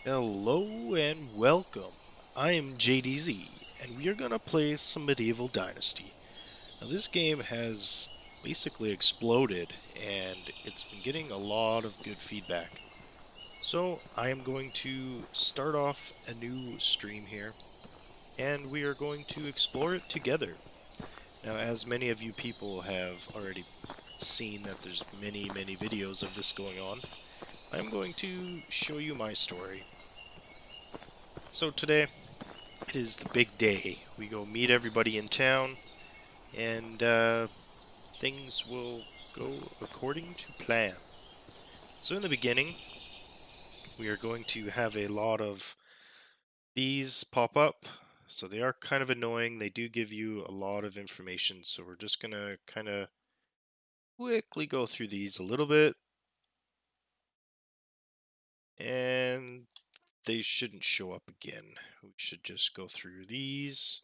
Hello and welcome. I am JDZ, and we are gonna play some medieval Dynasty. Now, this game has basically exploded, and it's been getting a lot of good feedback. So, I am going to start off a new stream here, and we are going to explore it together. Now, as many of you people have already seen that there's many videos of this going on, I'm going to show you my story. So today, it is the big day. We go meet everybody in town, and things will go according to plan. So in the beginning, we are going to have a lot of these pop up. So they are kind of annoying. They do give you a lot of information. So we're just going to kind of quickly go through these a little bit. And they shouldn't show up again. We should just go through these.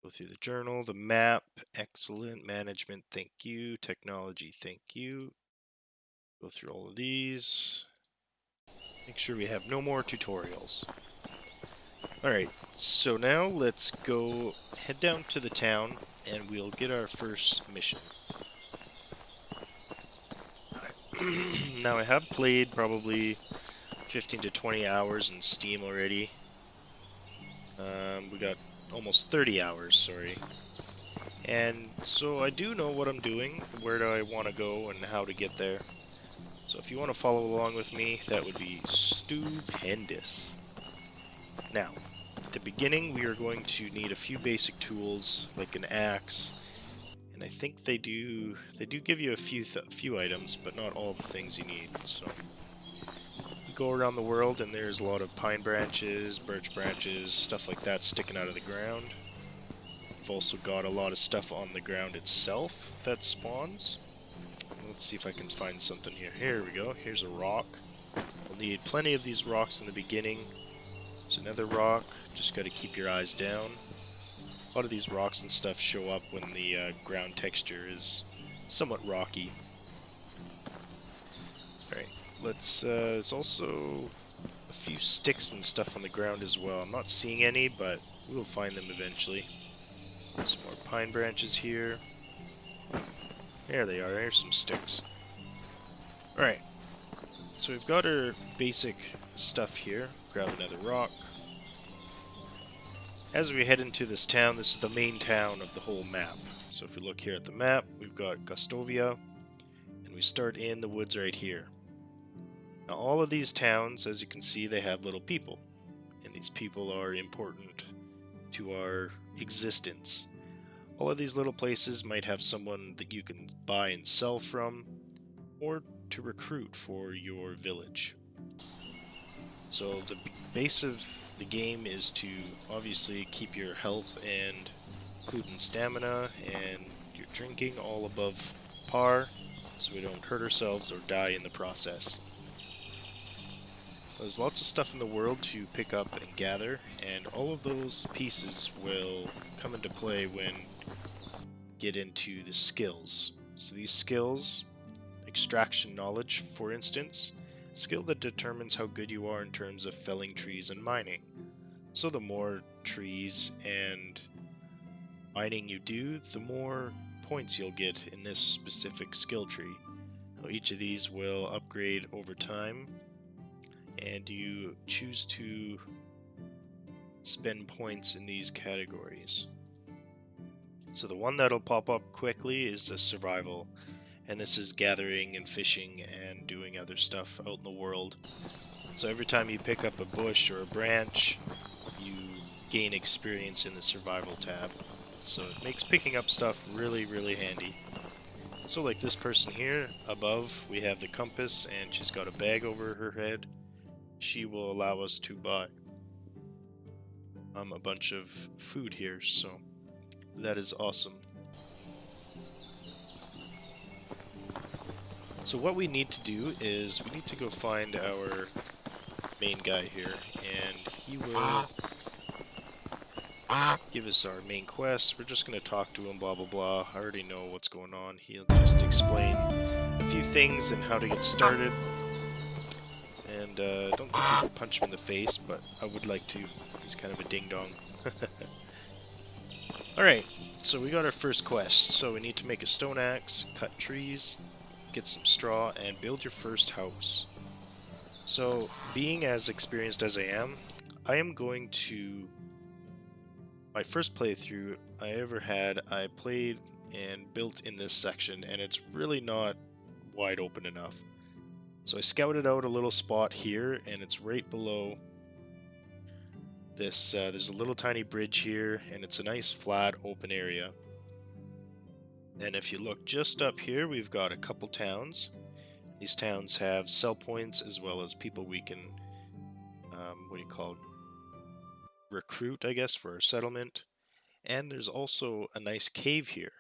Go through the journal, the map, excellent, management, thank you, technology, thank you. Go through all of these. Make sure we have no more tutorials. Alright, so now let's go head down to the town and we'll get our first mission. Now I have played probably 15 to 20 hours in Steam already. We got almost 30 hours, sorry. And so I do know what I'm doing, where do I want to go, and how to get there. So if you want to follow along with me, that would be stupendous. Now, at the beginning, we are going to need a few basic tools, like an axe, and I think they do give you a few items, but not all the things you need. So you go around the world, and there's a lot of pine branches, birch branches, stuff like that sticking out of the ground. I've also got a lot of stuff on the ground itself that spawns. Let's see if I can find something here. Here we go. Here's a rock. We'll need plenty of these rocks in the beginning. There's another rock. Just got to keep your eyes down. A lot of these rocks and stuff show up when the ground texture is somewhat rocky. Alright, let's... there's also a few sticks and stuff on the ground as well. I'm not seeing any, but we'll find them eventually. Some more pine branches here. There they are, there's some sticks. Alright, so we've got our basic stuff here. Grab another rock. As we head into this town, this is the main town of the whole map. So if we look here at the map, we've got Gustovia, and we start in the woods right here. Now all of these towns, as you can see, they have little people. And these people are important to our existence. All of these little places might have someone that you can buy and sell from, or to recruit for your village. So the base of the game is to obviously keep your health and food and stamina and your drinking all above par, so we don't hurt ourselves or die in the process. There's lots of stuff in the world to pick up and gather, and all of those pieces will come into play when get into the skills. So these skills, extraction knowledge for instance, skill that determines how good you are in terms of felling trees and mining. So the more trees and mining you do, the more points you'll get in this specific skill tree. Now, each of these will upgrade over time, and you choose to spend points in these categories. So the one that'll pop up quickly is the survival, and this is gathering and fishing and doing other stuff out in the world. So every time you pick up a bush or a branch, you gain experience in the survival tab. So it makes picking up stuff really handy. So like this person here, above we have the compass, and she's got a bag over her head. She will allow us to buy a bunch of food here, so that is awesome. So what we need to do is we need to go find our main guy here, and he will give us our main quest. We're just going to talk to him, blah blah blah. I already know what's going on. He'll just explain a few things and how to get started. And don't think you can punch him in the face, but I would like to. He's kind of a ding-dong. Alright, so we got our first quest. So we need to make a stone axe, cut trees, get some straw, and build your first house. So, being as experienced as I am going to... My first playthrough I ever had, I played and built in this section, and it's really not wide open enough. So I scouted out a little spot here, and it's right below this. There's a little tiny bridge here, and it's a nice flat open area. And if you look just up here, we've got a couple towns. These towns have sell points as well as people we can, what do you call it? Recruit, I guess, for our settlement. And there's also a nice cave here.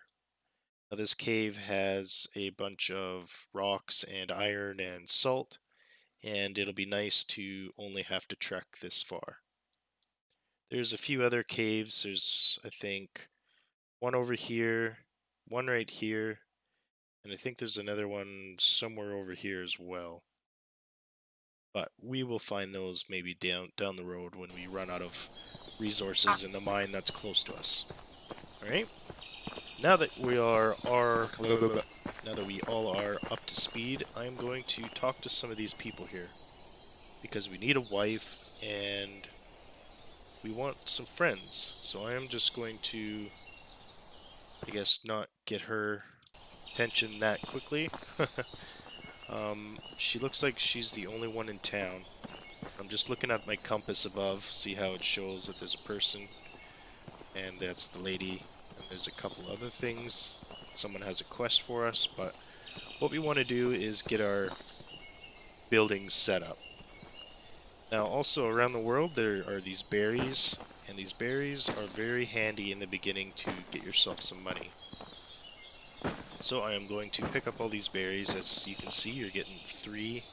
Now this cave has a bunch of rocks and iron and salt, and it'll be nice to only have to trek this far. There's a few other caves. There's, I think, one over here, one right here, and I think there's another one somewhere over here as well. But we will find those maybe down the road when we run out of resources in the mine that's close to us. Alright? Now that we all are up to speed, I'm going to talk to some of these people here. Because we need a wife and we want some friends. So I am just going to, I guess, not get her attention that quickly. She looks like she's the only one in town. I'm just looking at my compass above, see how it shows that there's a person. And that's the lady. And there's a couple other things. Someone has a quest for us, but what we want to do is get our buildings set up. Now also around the world there are these berries, and these berries are very handy in the beginning to get yourself some money. So I am going to pick up all these berries. As you can see, you're getting 3,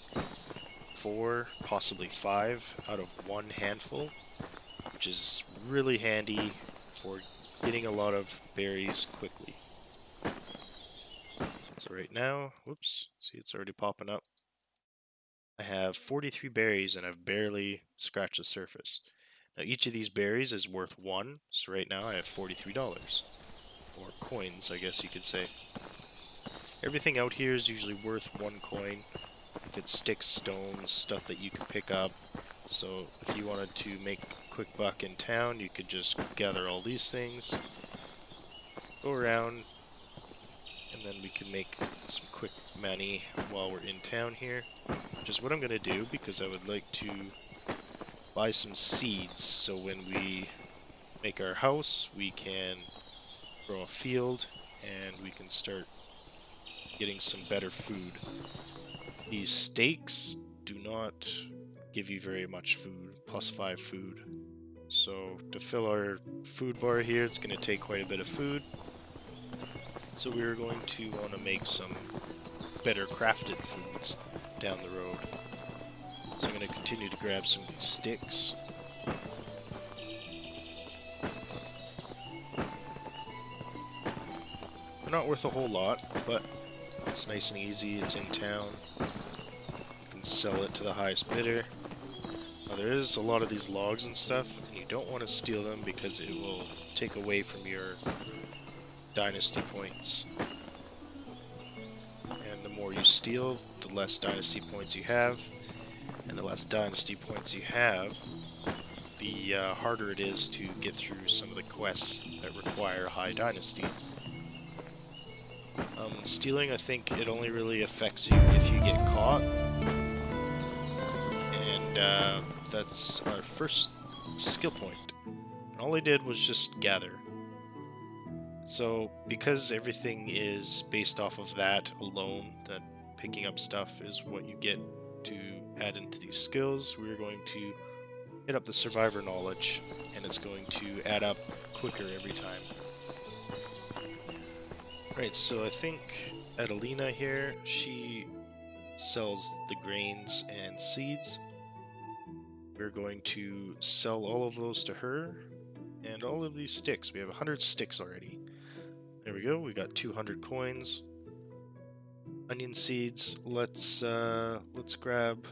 4, possibly 5 out of one handful, which is really handy for getting a lot of berries quickly. So right now, whoops, see it's already popping up. I have 43 berries and I've barely scratched the surface. Now each of these berries is worth 1, so right now I have $43. Or coins, I guess you could say. Everything out here is usually worth 1 coin. If it's sticks, stones, stuff that you can pick up. So if you wanted to make a quick buck in town, you could just gather all these things, go around, and then we can make some quick money while we're in town here. Which is what I'm going to do, because I would like to buy some seeds, so when we make our house, we can grow a field, and we can start getting some better food. These steaks do not give you very much food, +5 food. So to fill our food bar here, it's going to take quite a bit of food. So we're going to want to make some better crafted foods down the road. So I'm going to continue to grab some sticks. They're not worth a whole lot, but it's nice and easy. It's in town. You can sell it to the highest bidder. Now there is a lot of these logs and stuff, and you don't want to steal them because it will take away from your Dynasty points. And the more you steal, the less Dynasty points you have. And the less Dynasty points you have, the harder it is to get through some of the quests that require high Dynasty. Stealing, I think it only really affects you if you get caught. And that's our first skill point. And all I did was just gather. So, because everything is based off of that alone, that picking up stuff is what you get to add into these skills, we're going to hit up the survivor knowledge, and it's going to add up quicker every time. Right, so I think Adelina here, she sells the grains and seeds. We're going to sell all of those to her, and all of these sticks. We have 100 sticks already. There we go, we got 200 coins. Onion seeds, let's grab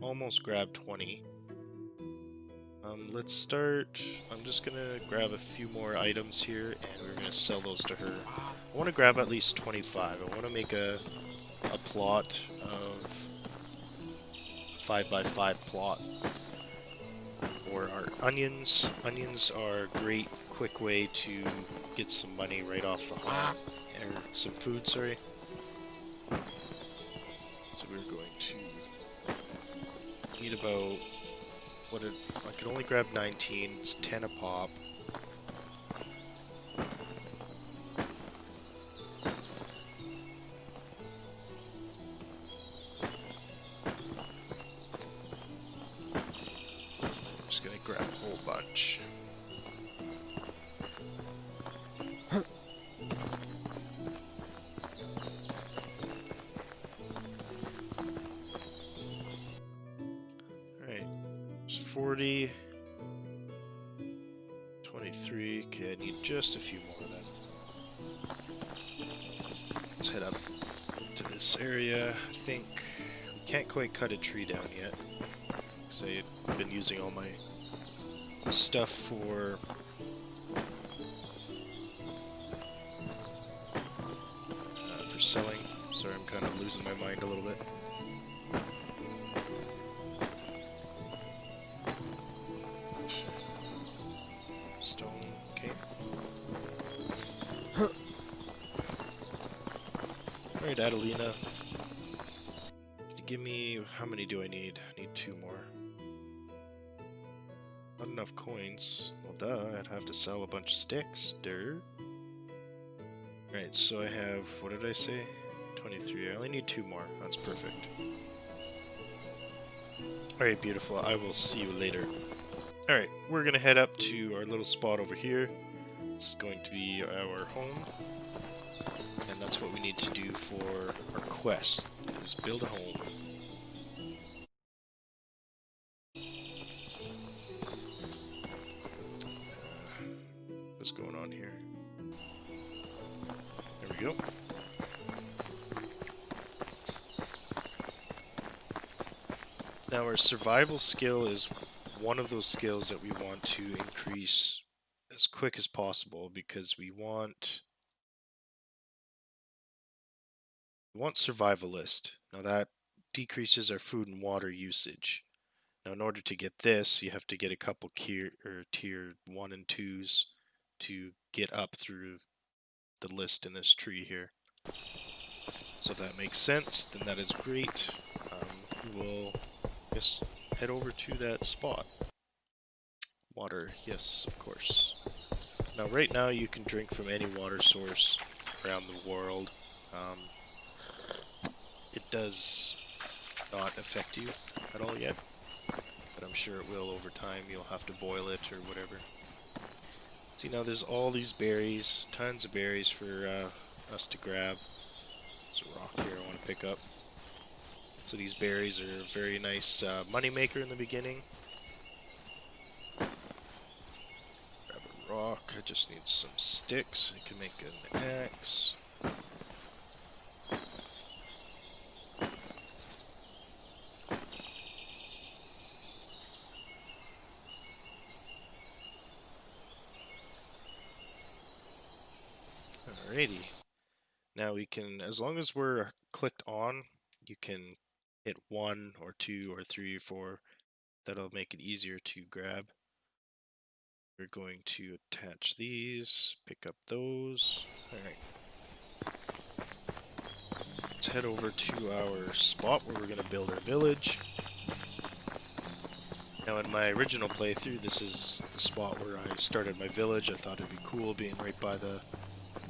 almost grabbed 20. Let's start. I'm just gonna grab a few more items here, and we're gonna sell those to her. I want to grab at least 25. I want to make a plot of 5x5 plot. Or our onions. Onions are a great, quick way to get some money right off the hop, or some food. Sorry. So we're going to need about. I can only grab 19, it's 10 a pop. I'm just gonna grab a whole bunch. Alright, there's 40. 23, okay, I need just a few more then. Let's head up to this area. I think we can't quite cut a tree down yet, because I've been using all my stuff for selling. Sorry, I'm kind of losing my mind a little bit. Alright, Adelina. Can you give me... how many do I need? I need 2 more. Not enough coins. Well, duh, I'd have to sell a bunch of sticks. Dirt. Alright, so I have... what did I say? 23. I only need 2 more. That's perfect. Alright, beautiful. I will see you later. Alright, we're gonna head up to our little spot over here. This is going to be our home. And that's what we need to do for our quest, is build a home. What's going on here? There we go. Now our survival skill is one of those skills that we want to increase as quick as possible, because we want survivalist. Now that decreases our food and water usage. Now in order to get this, you have to get a couple tier 1 and 2s to get up through the list in this tree here. So if that makes sense, then that is great. We will just head over to that spot. Water, yes, of course. Now right now you can drink from any water source around the world. It does not affect you at all yet, but I'm sure it will over time. You'll have to boil it or whatever. See, now there's all these berries, tons of berries for us to grab. There's a rock here I want to pick up. So these berries are a very nice money maker in the beginning. Grab a rock, I just need some sticks. I can make an axe. Alrighty. Now we can, as long as we're clicked on, you can hit 1 or 2 or 3 or 4. That'll make it easier to grab. We're going to attach these, pick up those. Alright. Let's head over to our spot where we're going to build our village. Now in my original playthrough, this is the spot where I started my village. I thought it'd be cool being right by the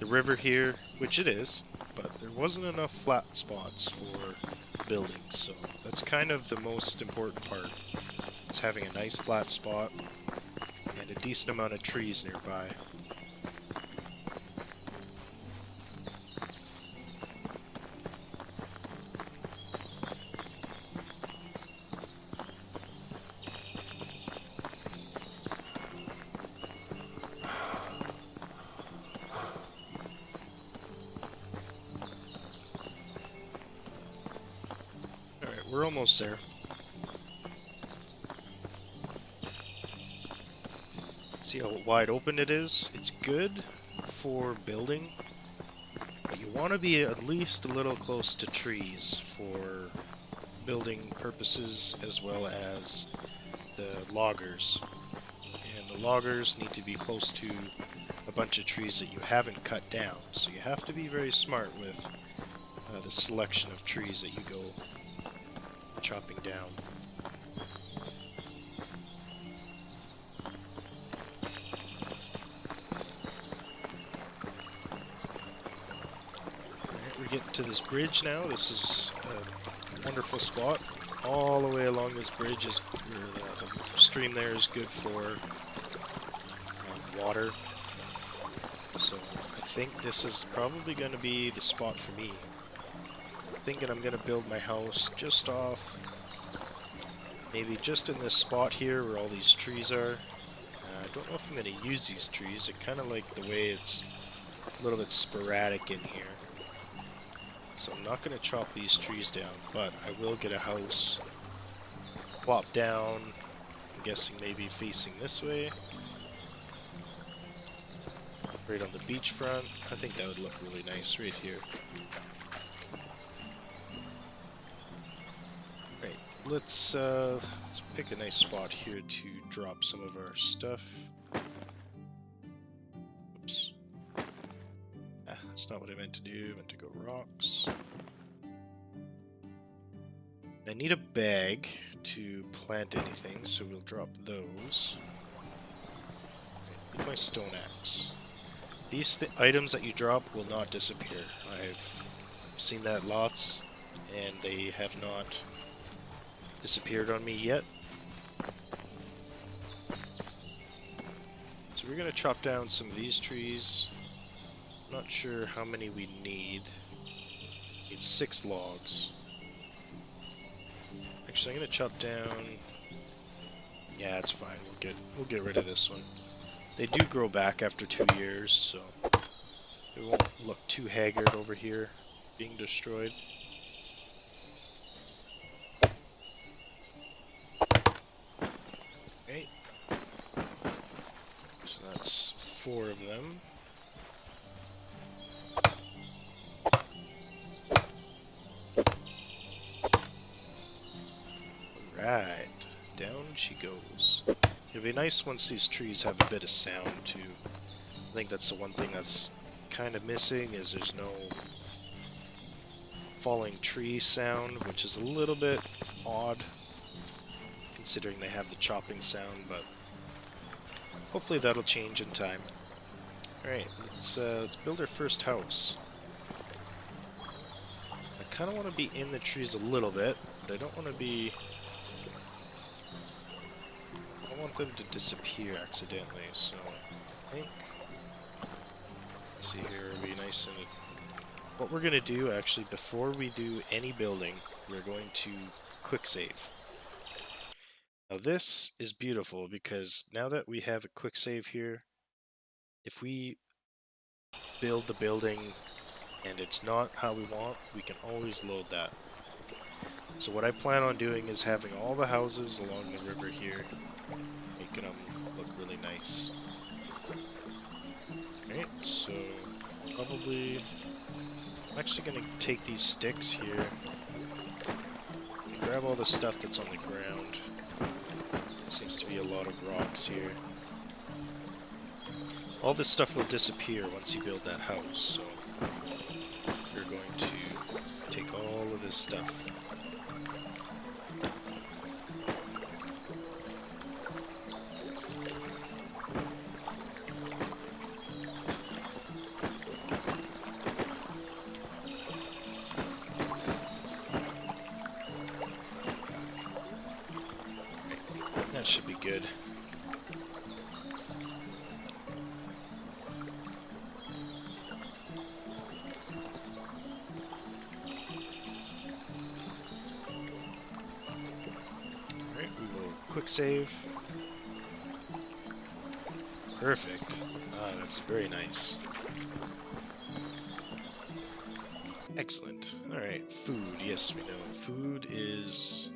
river here, which it is, but there wasn't enough flat spots for building, so that's kind of the most important part. It's having a nice flat spot and a decent amount of trees nearby. We're almost there. See how wide open it is? It's good for building, but you want to be at least a little close to trees for building purposes, as well as the loggers. And the loggers need to be close to a bunch of trees that you haven't cut down, so you have to be very smart with the selection of trees that you go chopping down. Alright, we're getting to this bridge now. This is a wonderful spot. All the way along this bridge is where the stream there is good for water. So I think this is probably going to be the spot for me. I'm thinking I'm going to build my house just off, maybe just in this spot here where all these trees are. I don't know if I'm going to use these trees. I kind of like the way it's a little bit sporadic in here. So I'm not going to chop these trees down, but I will get a house plop down. I'm guessing maybe facing this way. Right on the beach front. I think that would look really nice right here. Right, let's pick a nice spot here to drop some of our stuff. Oops. That's not what I meant to do. I meant to go rocks. I need a bag to plant anything, so we'll drop those. Okay, my stone axe. These items that you drop will not disappear. I've seen that lots, and they have not disappeared on me yet. So we're going to chop down some of these trees. Not sure how many we need. Need 6 logs. Actually, I'm going to chop down... Yeah, it's fine. We'll get rid of this one. They do grow back after 2 years, so it won't look too haggard over here being destroyed. Okay. So that's 4 of them. Alright, down she goes. It'd be nice once these trees have a bit of sound too. I think that's the one thing that's kind of missing, is there's no falling tree sound, which is a little bit odd considering they have the chopping sound, but hopefully that'll change in time. Alright, let's build our first house. I kind of want to be in the trees a little bit, but I don't want to be... I don't want them to disappear accidentally, so I think... Let's see here, it'll be nice and... What we're going to do, actually, before we do any building, we're going to quick save. Now this is beautiful, because now that we have a quick save here, if we build the building and it's not how we want, we can always load that. So what I plan on doing is having all the houses along the river here, making them look really nice. Alright, so probably... I'm actually going to take these sticks here and grab all the stuff that's on the ground. Seems to be a lot of rocks here. All this stuff will disappear once you build that house, so you're going to take all of this stuff. That should be good. Alright, we will quick save. Perfect. Ah, that's very nice. Excellent. Alright, food. Yes, we know. Food is...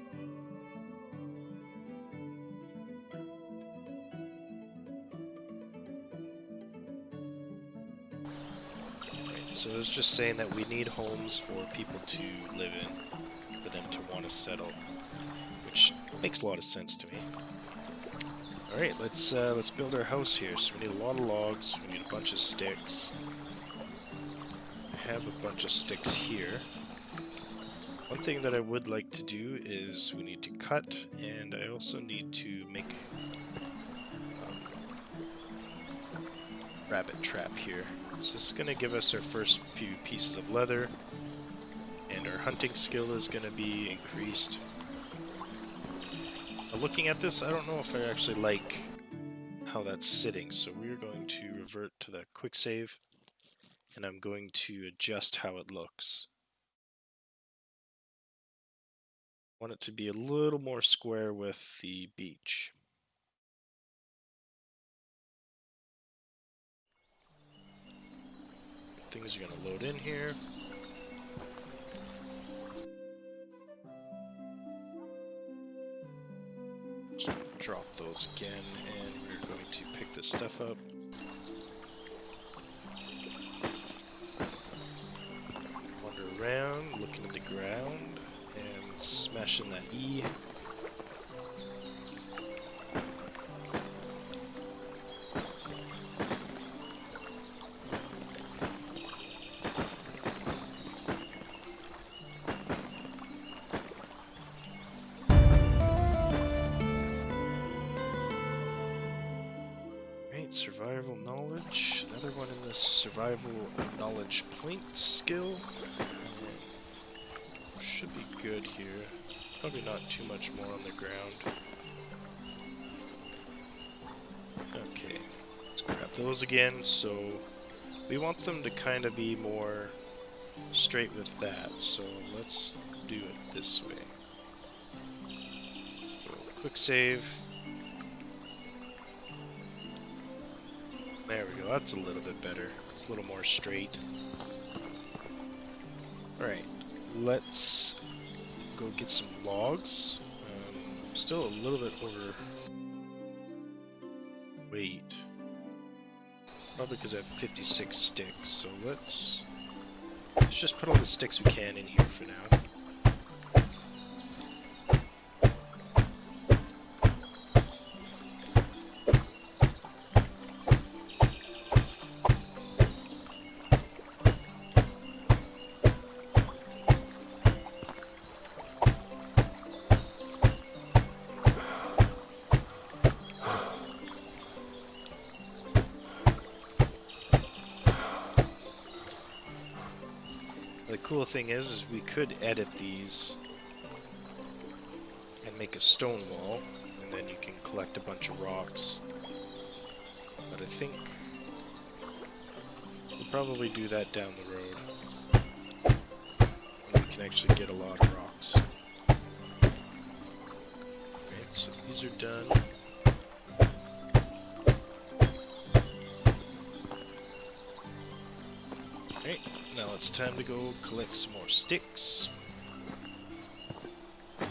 So it was just saying that we need homes for people to live in, for them to want to settle, which makes a lot of sense to me. All right, let's build our house here. So we need a lot of logs. We need a bunch of sticks. I have a bunch of sticks here. One thing that I would like to do is we need to cut, and I also need to make rabbit trap here. So this is going to give us our first few pieces of leather, and our hunting skill is going to be increased. Now, looking at this, I don't know if I actually like how that's sitting, so we're going to revert to the quick save, and I'm going to adjust how it looks. I want it to be a little more square with the beach. Things are going to load in here. Just going to drop those again, and we're going to pick this stuff up. Wander around, looking at the ground, and smashing that E. Survival knowledge, another one in the survival knowledge point skill. Should be good here. Probably not too much more on the ground. Okay, let's grab those again. So we want them to kind of be more straight with that. So let's do it this way. So quick save. There we go, that's a little bit better. It's a little more straight. Alright, let's go get some logs. Still a little bit over weight. Probably because I have 56 sticks, so let's just put all the sticks we can in here for now. The cool thing is we could edit these and make a stone wall, and then you can collect a bunch of rocks. But I think we'll probably do that down the road. And we can actually get a lot of rocks. Alright, so these are done. Alright, now it's time to go collect some more sticks. I'm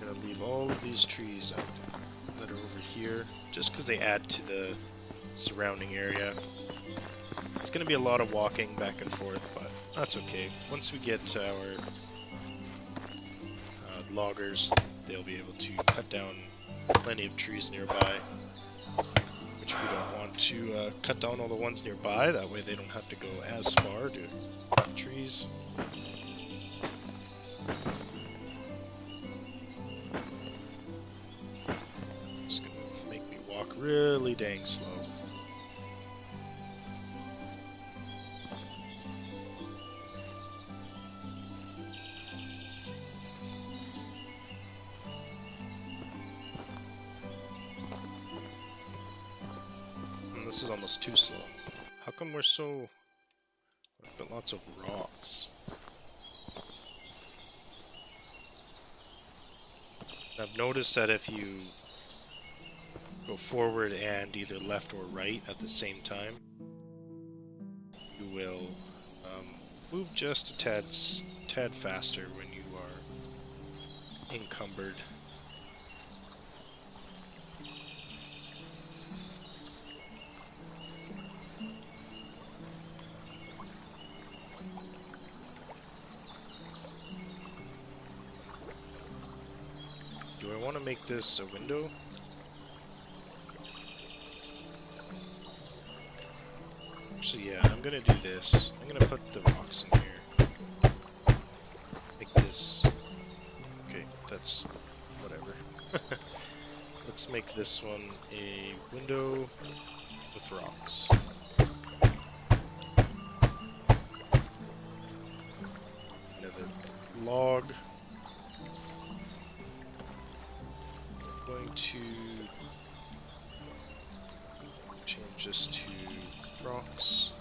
gonna leave all of these trees out that are over here, just because they add to the surrounding area. It's gonna be a lot of walking back and forth, but that's okay. Once we get to our loggers, they'll be able to cut down plenty of trees nearby. Which we don't want to cut down all the ones nearby, that way they don't have to go as far to cut trees. It's gonna make me walk really dang slow. This is almost too slow. How come we're so... I've got lots of rocks. I've noticed that if you go forward and either left or right at the same time, you will move just a tad faster when you are encumbered. do I want to make this a window? Actually, yeah, I'm gonna do this. I'm gonna put the rocks in here. Make this... Okay, that's... whatever. Let's make this one a window with rocks. Another log. I'm going to change this to rocks.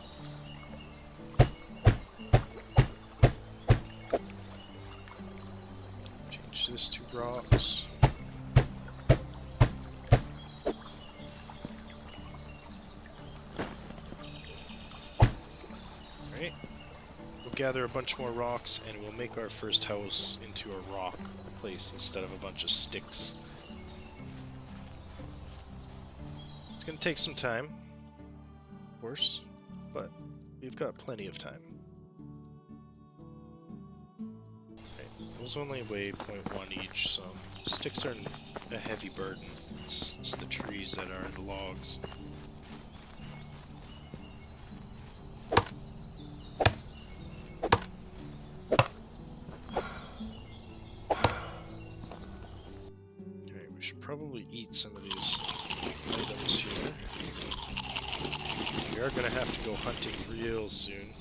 Change this to rocks. Alright. We'll gather a bunch more rocks and we'll make our first house into a rock place instead of a bunch of sticks. It's gonna take some time, of course, but we've got plenty of time. Okay, those only weigh 0.1 each, so sticks are a heavy burden. It's the trees that are the logs. Okay, we should probably eat some of these items here. We are going to have to go hunting real soon,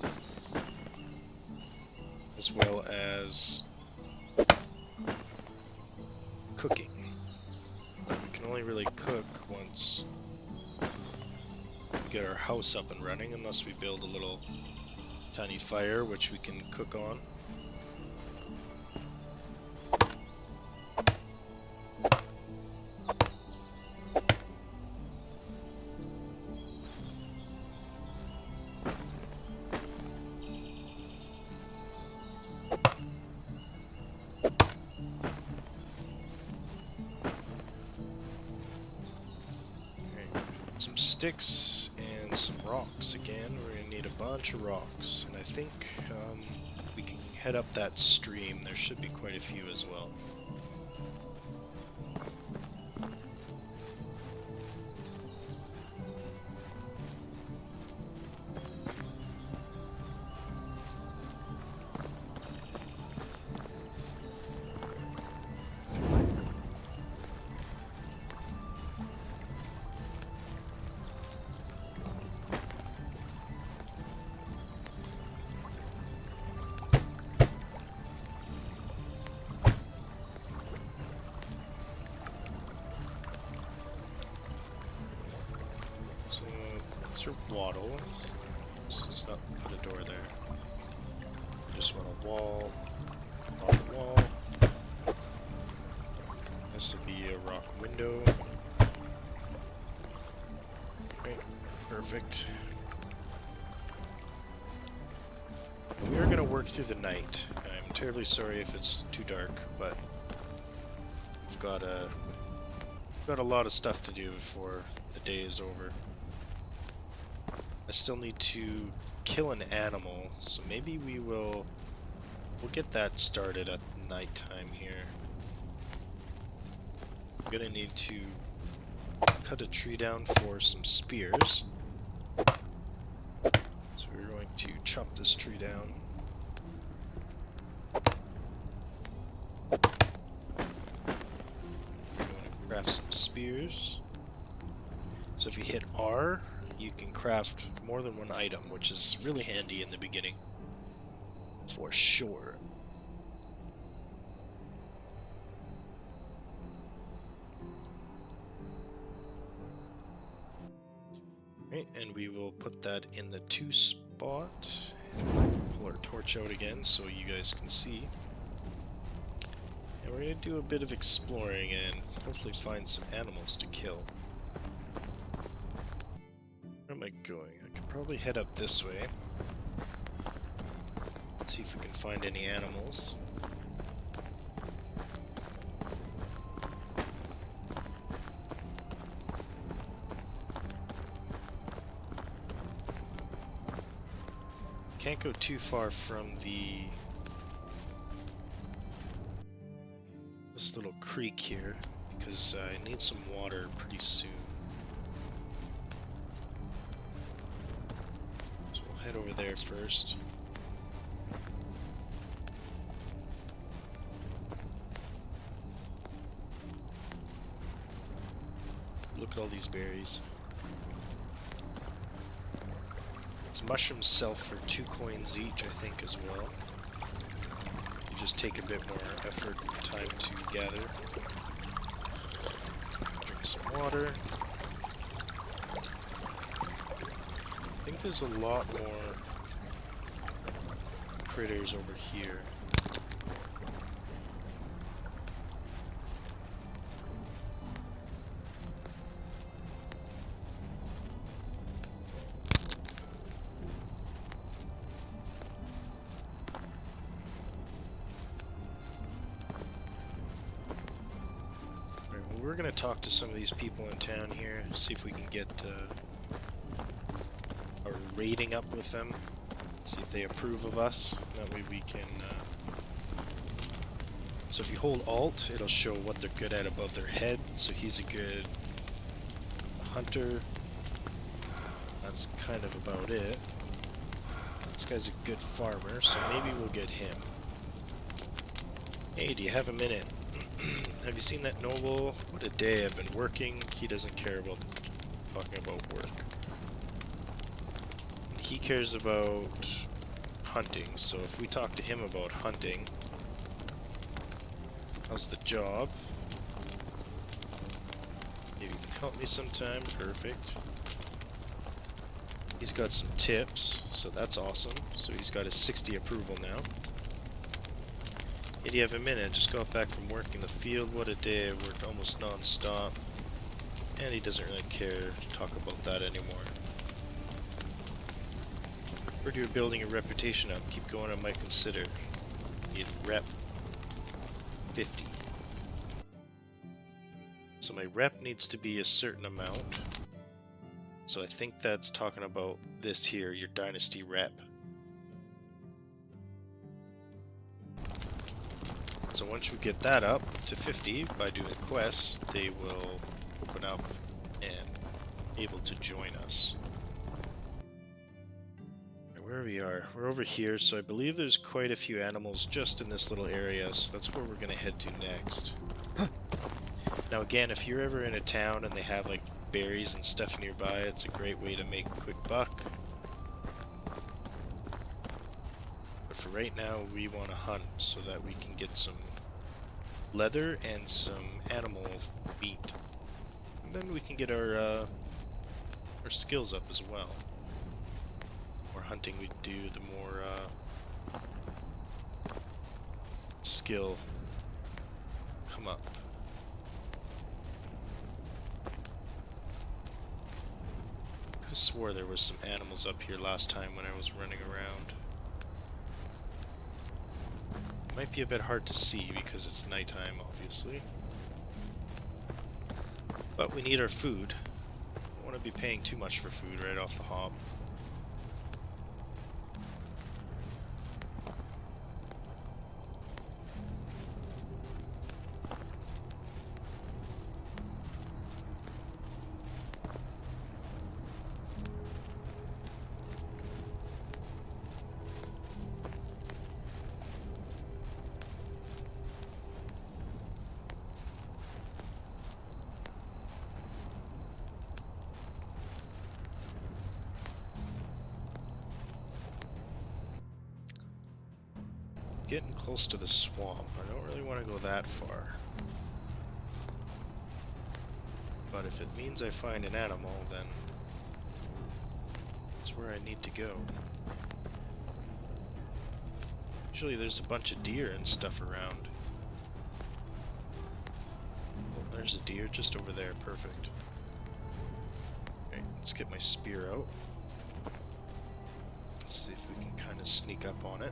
as well as cooking. We can only really cook once we get our house up and running, unless we build a little tiny fire which we can cook on. Some sticks and some rocks again. We're gonna need a bunch of rocks, and I think we can head up that stream. There should be quite a few as well. Waddle. Let's not put a door there. Just want a wall. On the wall. This will be a rock window. Okay, perfect. We are going to work through the night. I'm terribly sorry if it's too dark, but we've got a lot of stuff to do before the day is over. I still need to kill an animal, so maybe we'll get that started at nighttime here. I'm gonna need to cut a tree down for some spears. So we're going to chop this tree down. We're going to craft some spears. So if you hit R, you can craft more than one item, which is really handy in the beginning, for sure. Right, and we will put that in the 2 spot. Pull our torch out again so you guys can see. And we're going to do a bit of exploring and hopefully find some animals to kill. Where am I going? I could probably head up this way. Let's see if we can find any animals. Can't go too far from the this little creek here because I need some water pretty soon. So we'll head over there first. Look at all these berries. These mushrooms sell for 2 coins each, I think, as well. You just take a bit more effort and time to gather. Drink some water. I think there's a lot more critters over here. We're going to talk to some of these people in town here, see if we can get a rating up with them, see if they approve of us. That way we can... So if you hold Alt, it'll show what they're good at above their head. So he's a good hunter. That's kind of about it. This guy's a good farmer, so maybe we'll get him. Hey, do you have a minute? Have you seen that noble? What a day I've been working. He doesn't care about talking about work. He cares about hunting, so if we talk to him about hunting... How's the job? Maybe you can help me sometime. Perfect. He's got some tips, so that's awesome. So he's got his 60 approval now. Hey, do you have a minute? Just got back from work in the field. What a day. I worked almost non-stop. And he doesn't really care to talk about that anymore. Heard you're building a reputation up. Keep going, I might consider. Need rep 50. So my rep needs to be a certain amount. So I think that's talking about this here, your Dynasty rep. So once we get that up to 50 by doing quests, they will open up and able to join us. Where we are, we're over here, so I believe there's quite a few animals just in this little area, so that's where we're going to head to next. Now again, if you're ever in a town and they have like berries and stuff nearby, it's a great way to make a quick buck. But for right now, we want to hunt so that we can get some leather and some animal meat. And then we can get our skills up as well. The more hunting we do, the more skill come up. I swore there was some animals up here last time when I was running around. Might be a bit hard to see because it's nighttime, obviously. But we need our food. Don't want to be paying too much for food right off the hop. Getting close to the swamp. I don't really want to go that far. But if it means I find an animal, then that's where I need to go. Usually there's a bunch of deer and stuff around. Oh, there's a deer just over there. Perfect. Okay, let's get my spear out. Let's see if we can kind of sneak up on it.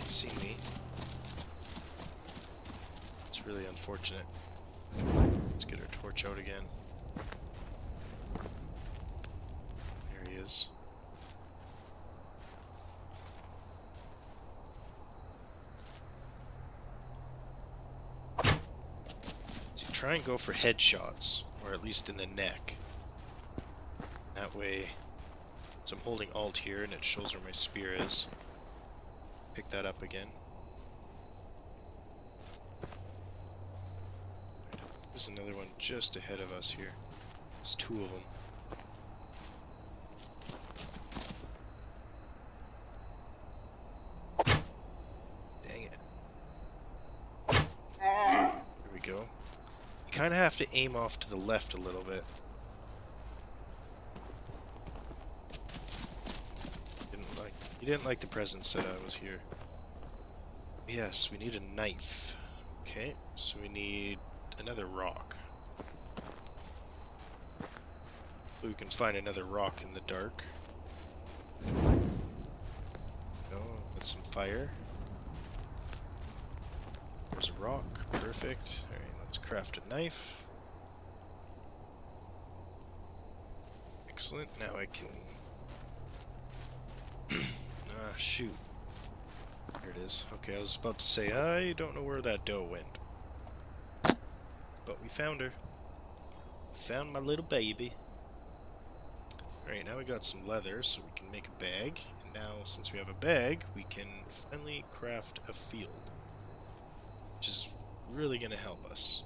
See me. It's really unfortunate. Let's get our torch out again. There he is. try and go for headshots, or at least in the neck. That way, so I'm holding Alt here and it shows where my spear is. Pick that up again. There's another one just ahead of us here. There's two of them. Dang it. There we go. You kind of have to aim off to the left a little bit. You didn't like the presence that I was here. Yes, we need a knife. Okay, so we need another rock. So we can find another rock in the dark. Oh, with some fire. There's a rock. Perfect. Alright, let's craft a knife. Excellent. Now I can... ah, shoot. There it is. Okay, I was about to say, I don't know where that doe went. But we found her. Found my little baby. Alright, now we got some leather, so we can make a bag. And now, since we have a bag, we can finally craft a field. Which is really going to help us.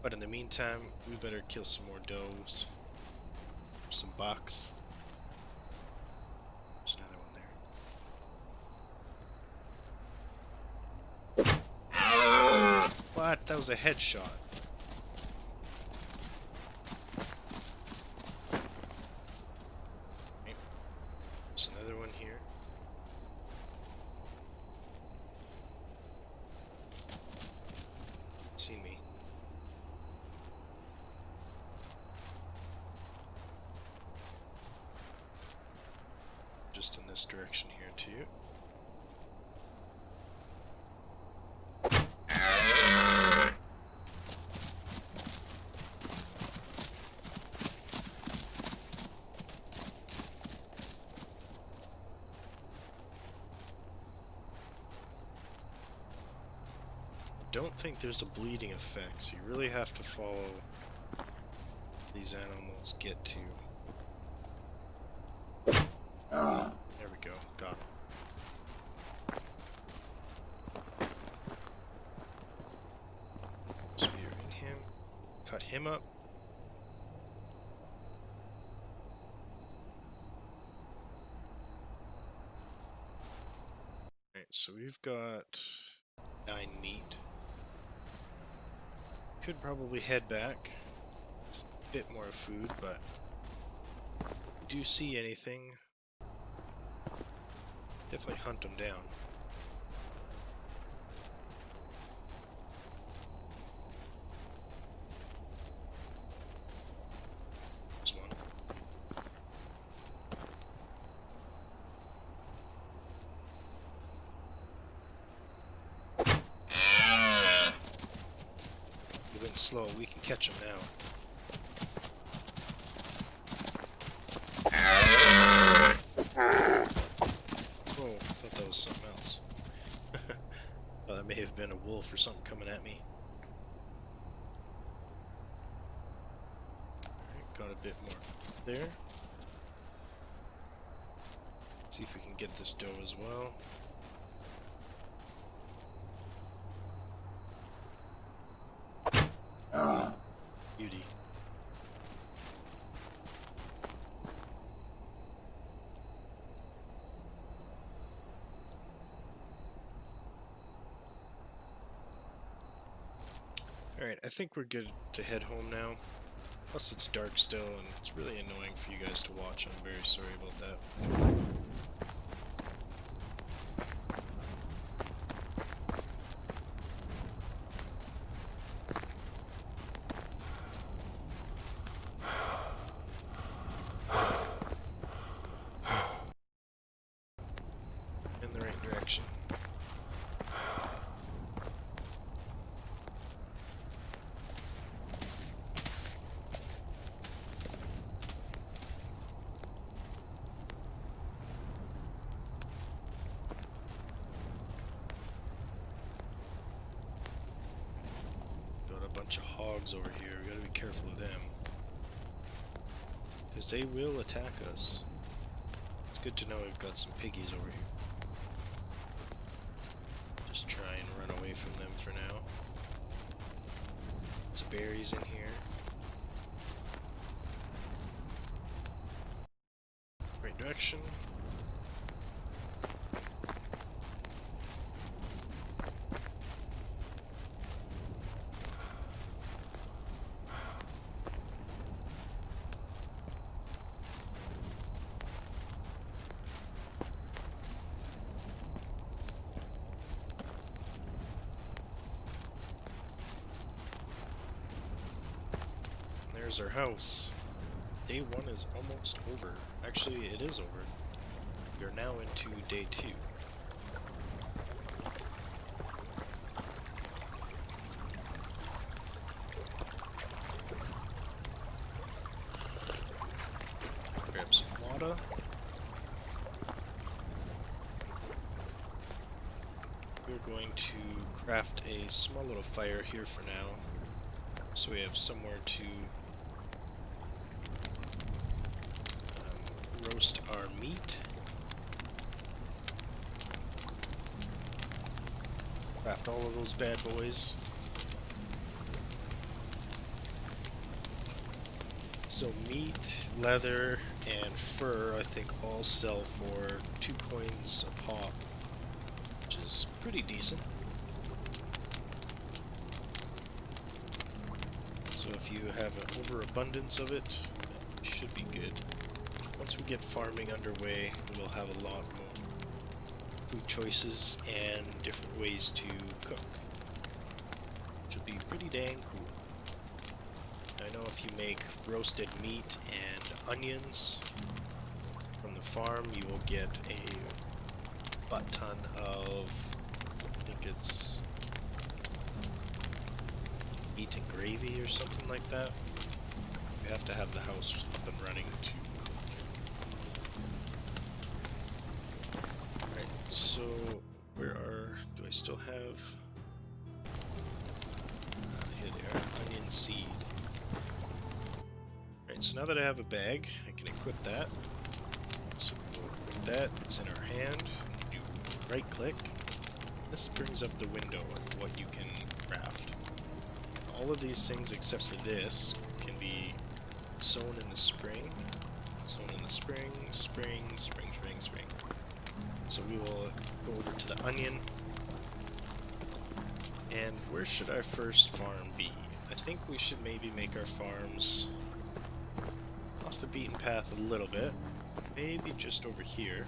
But in the meantime, we better kill some more does. Some bucks. There's another one there. What? That was a headshot. Okay. There's another one here. See me. Just in this direction here too. I don't think there's a bleeding effect, so you really have to follow these animals get to. There we go, got it. Spear in him, cut him up. Alright, so we've got 9 meat. Could probably head back. It's a bit more food, but if we do see anything, definitely hunt them down. There's one. Slow, we can catch him now. Oh, I thought that was something else. Thought that may have been a wolf or something coming at me. Alright, got a bit more there. See if we can get this doe as well. Beauty. Alright, I think we're good to head home now. Plus it's dark still, and it's really annoying for you guys to watch. I'm very sorry about that. hogs over here. We gotta be careful of them. Because they will attack us. It's good to know we've got some piggies over here. Just try and run away from them for now. Some berries in here. Right direction. There's our house. Day 1 is almost over. Actually, it is over. We are now into day 2. Grab some water. We're going to craft a small little fire here for now, so we have somewhere to roast our meat. Craft all of those bad boys. So meat, leather, and fur I think all sell for 2 coins a pop, which is pretty decent. So if you have an overabundance of it, it should be good. Once we get farming underway, we'll have a lot more food choices and different ways to cook, which will be pretty dang cool. I know if you make roasted meat and onions from the farm, you will get a butt ton of, I think it's meat and gravy or something like that. You have to have the house up and running to So, do I still have, here they are, onion seed. Alright, so now that I have a bag, I can equip that. So we'll equip that, it's in our hand, you right click, this brings up the window of what you can craft. All of these things except for this can be sown in the spring, spring. So we will go over to the onion. And where should our first farm be? I think we should maybe make our farms off the beaten path a little bit. Maybe just over here.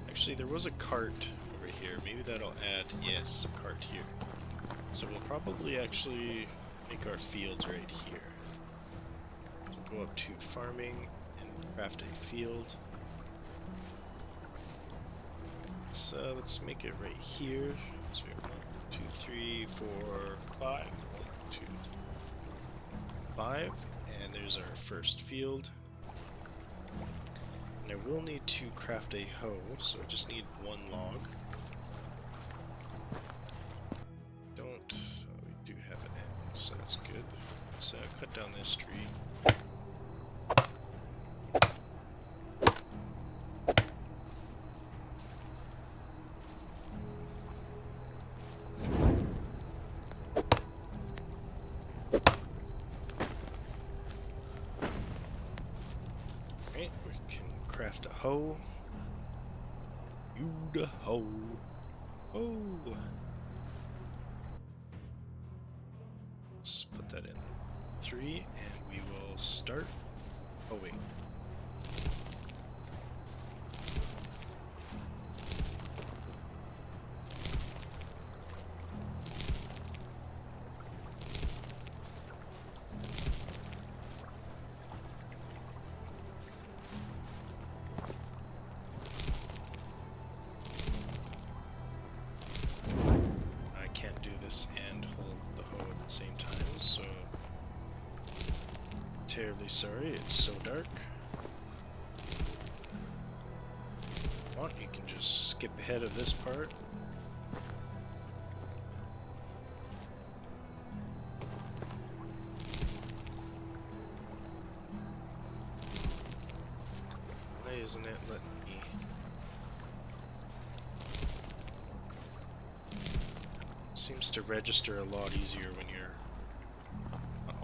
Actually, there was a cart over here. Maybe that'll add, yes, a cart here. So we'll probably actually make our fields right here. So go up to farming and craft a field. Let's make it right here. So we have 1, 2, 3, 4, 5. 1, 2, 5. And there's our first field. And I will need to craft a hoe, so I just need 1 log. We do have an end, so that's good. Let's cut down this tree. Craft a hoe. You the hoe. Oh. Let's put that in 3 and we will start. Oh wait. And hold the hoe at the same time, so terribly sorry, it's so dark. If you want, you can just skip ahead of this part. seems to register a lot easier when you're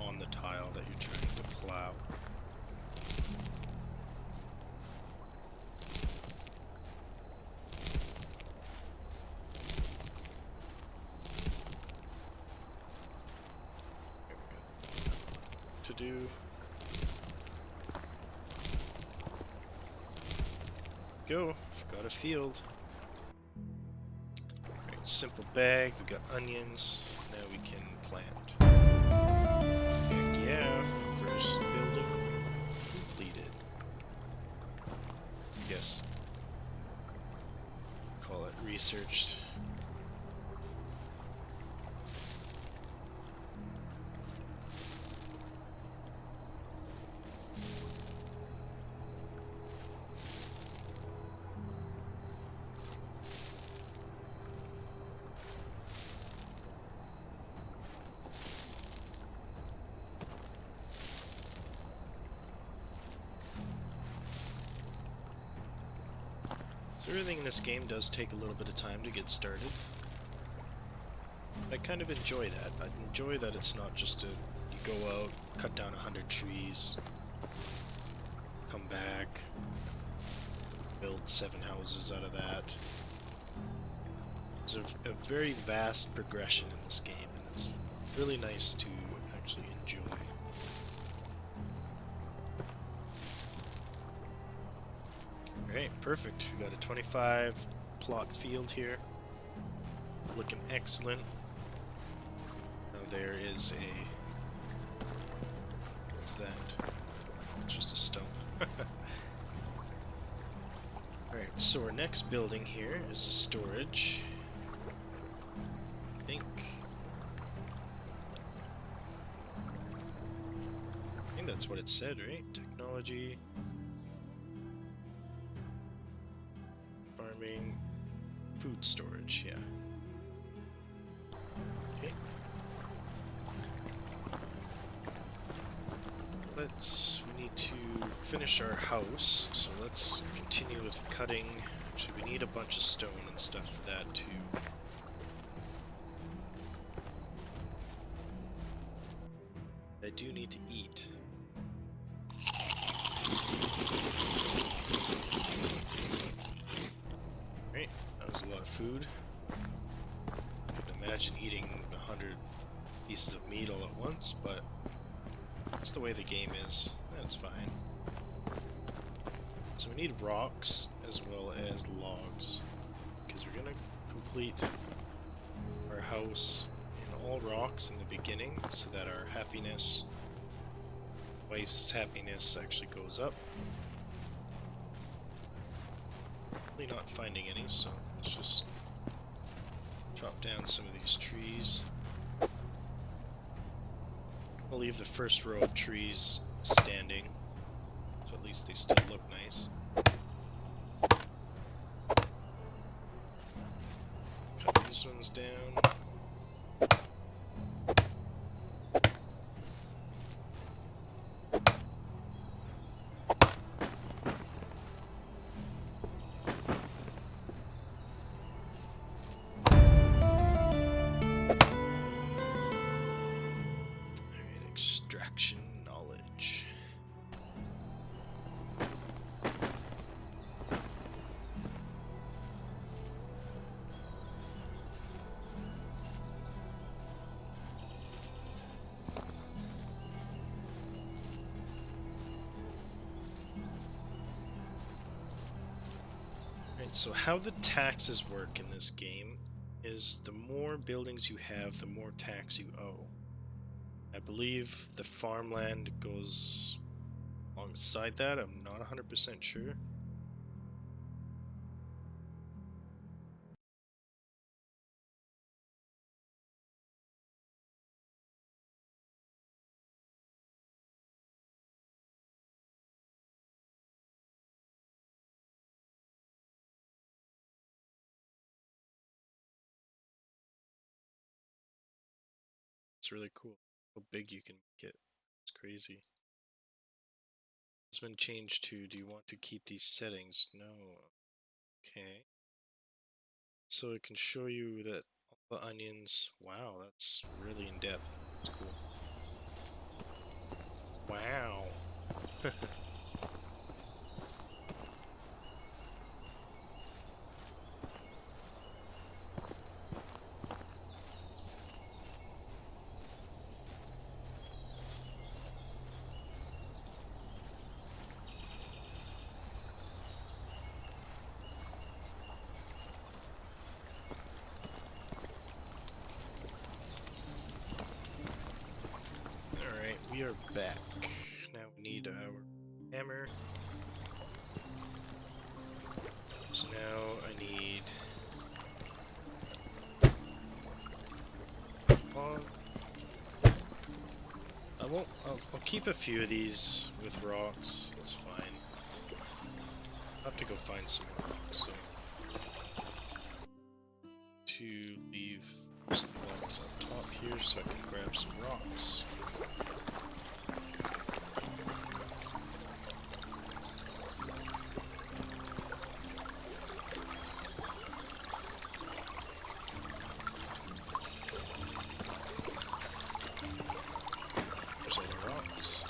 on the tile that you're trying to plow. To do. Go. I've got a field. Right, simple bag. We got onions. Now we can plant. Heck yeah! First building completed. I guess call it researched. So everything in this game does take a little bit of time to get started. I kind of enjoy that. I enjoy that it's not just you go out, cut down 100 trees, come back, build 7 houses out of that. There's a very vast progression in this game, and it's really nice to actually enjoy. Alright, perfect. We got a 25 plot field here. Looking excellent. Now there is what's that? It's just a stump. Alright, so our next building here is a storage. I think that's what it said, right? Technology. Farming. Food storage, yeah. Okay. We need to finish our house, so let's continue with cutting. Actually, we need a bunch of stone and stuff for that too. I do need to eat. Right, that was a lot of food. Couldn't imagine eating 100 pieces of meat all at once, but that's the way the game is. That's fine. So we need rocks as well as logs, because we're gonna complete our house in all rocks in the beginning, so that our happiness, wife's happiness, actually goes up. Really not finding any, so let's just chop down some of these trees. I'll leave the first row of trees standing, so at least they still look nice. Cut these ones down. Extraction knowledge. Right, so how the taxes work in this game is the more buildings you have, the more tax you owe. I believe the farmland goes alongside that. I'm not 100% sure. It's really cool how big you can get. It's crazy. It's been changed to, do you want to keep these settings? No. Okay. So it can show you that The onions. Wow, that's really in depth. That's cool. Wow. Alright, we are back. Now we need our hammer. So now I need log. I'll keep a few of these with rocks. It's fine. I'll have to go find some more rocks, so to leave some logs on top here so I can grab some rocks. There's all the rocks.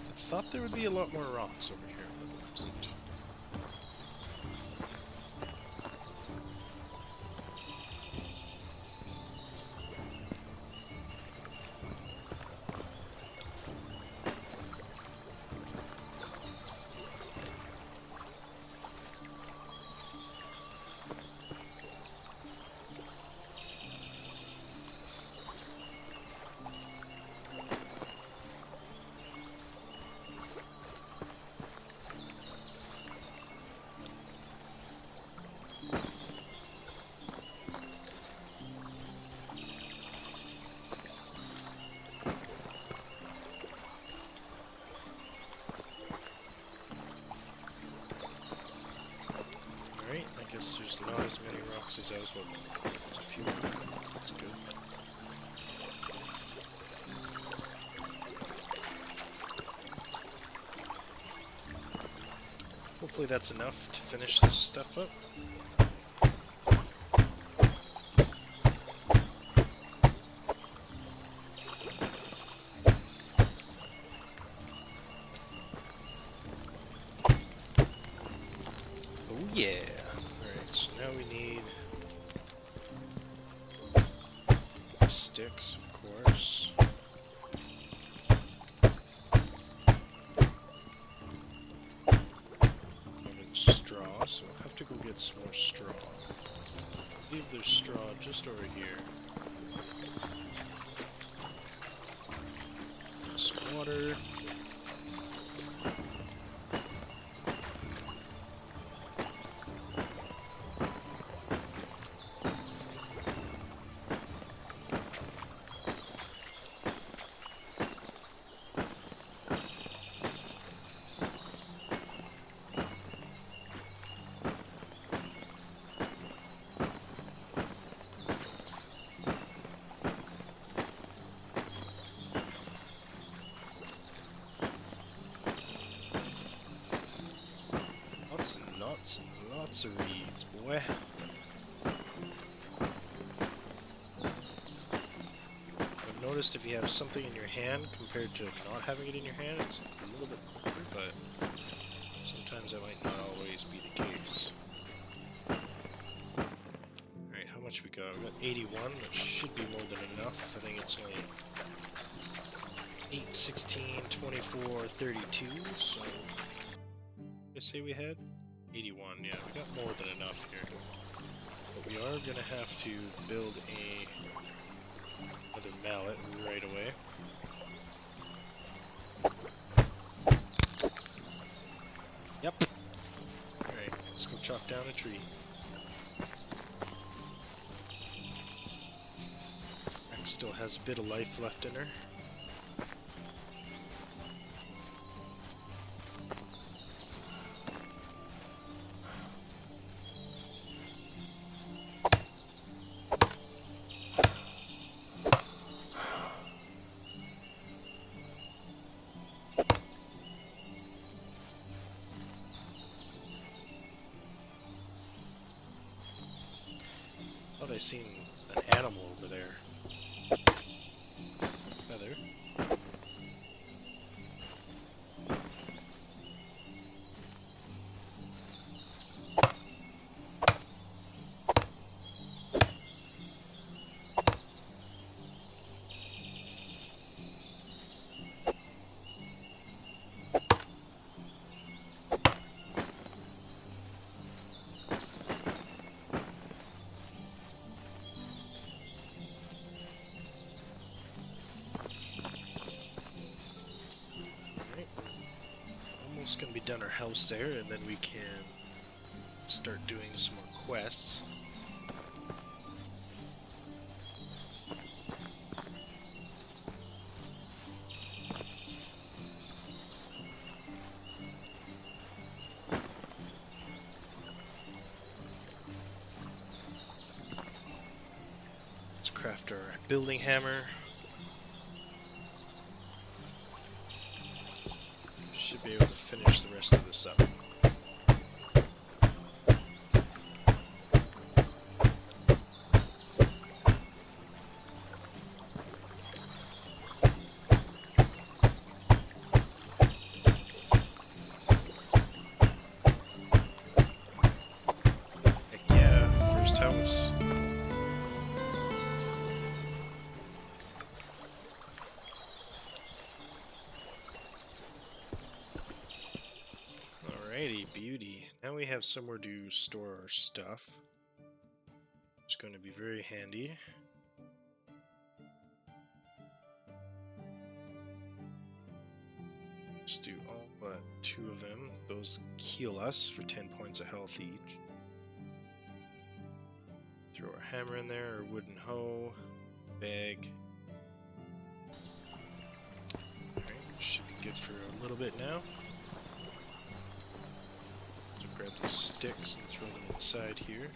I thought there would be a lot more rocks over here, but there isn't. Alright, I guess there's not as many rocks as I was hoping. There's a few more. That's good. Hopefully that's enough to finish this stuff up. Oh yeah! Alright, so now we need sticks, of course. And straw, so we'll have to go get some more straw. I believe there's straw just over here. Some water. Lots and lots of reeds, boy. I've noticed if you have something in your hand compared to not having it in your hand, it's a little bit quicker, but sometimes that might not always be the case. Alright, how much we got? We got 81, that should be more than enough. I think it's only 8, 16, 24, 32, so I say we had 81, yeah, we got more than enough here. But we are gonna have to build another mallet right away. Yep. Alright. chop down a tree. Axe still has a bit of life left in her. I seen an animal over there. Feather. Gonna be done our house there, and then we can start doing some more quests. Let's craft our building hammer. Should be able to finish the rest of this up. Heck yeah, first house. Beauty. Now we have somewhere to store our stuff. It's going to be very handy. Let's do all but 2 of them. Those heal us for 10 points of health each. Throw our hammer in there, our wooden hoe, bag. Alright, should be good for a little bit now. Grab these sticks and throw them inside here.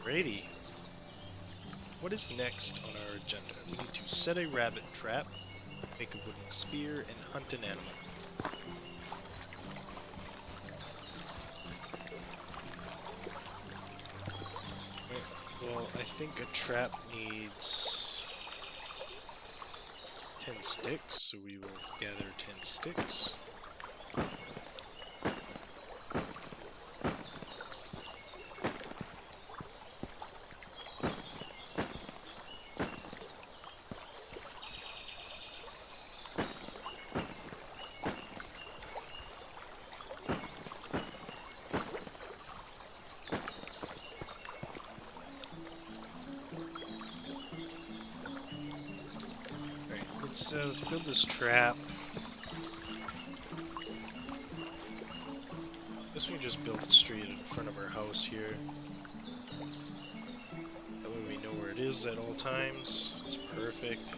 Alrighty. What is next on our agenda? We need to set a rabbit trap, make a wooden spear, and hunt an animal. Right. Well, I think a trap needs 10 sticks, so we will gather 10 sticks. Let's build this trap. Guess we can just build it straight in front of our house here. That way we know where it is at all times. It's perfect.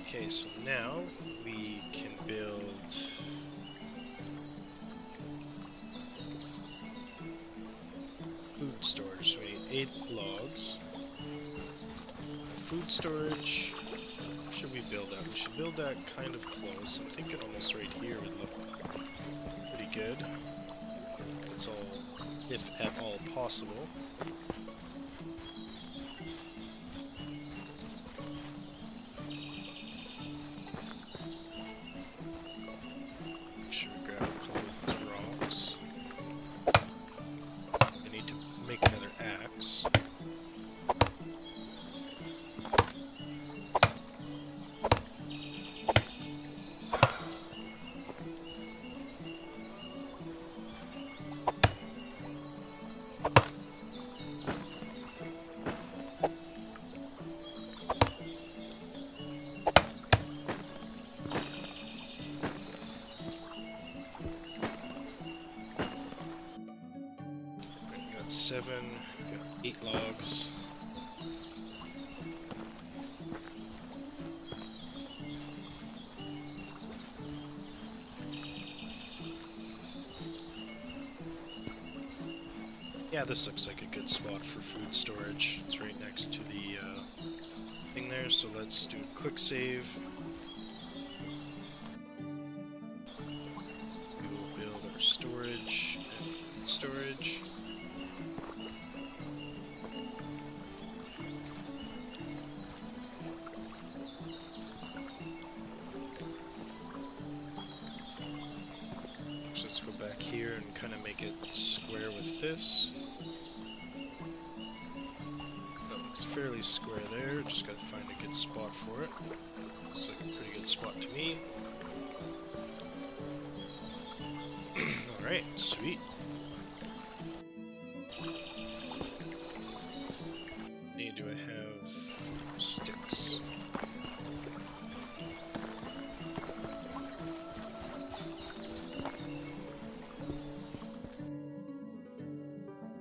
Okay, so now we can build food storage. So we need 8 logs. Food storage. Where should we build that? We should build that kind of close. I'm thinking almost right here would look pretty good. It's all, if at all possible. Make sure we grab a couple of these rocks. I need to make another axe. 8 logs. Yeah, this looks like a good spot for food storage. It's right next to the thing there, so let's do a quick save. We will build our storage and food storage. So let's go back here and kind of make it square with this. It's fairly square there, just gotta find a good spot for it. Looks like a pretty good spot to me. Alright, sweet. Do I have sticks?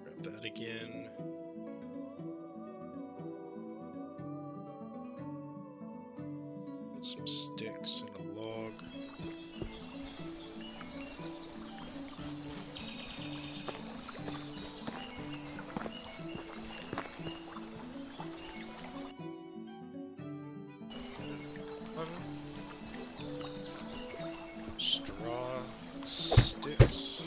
Grab that again. Some sticks and a log. Straw, sticks.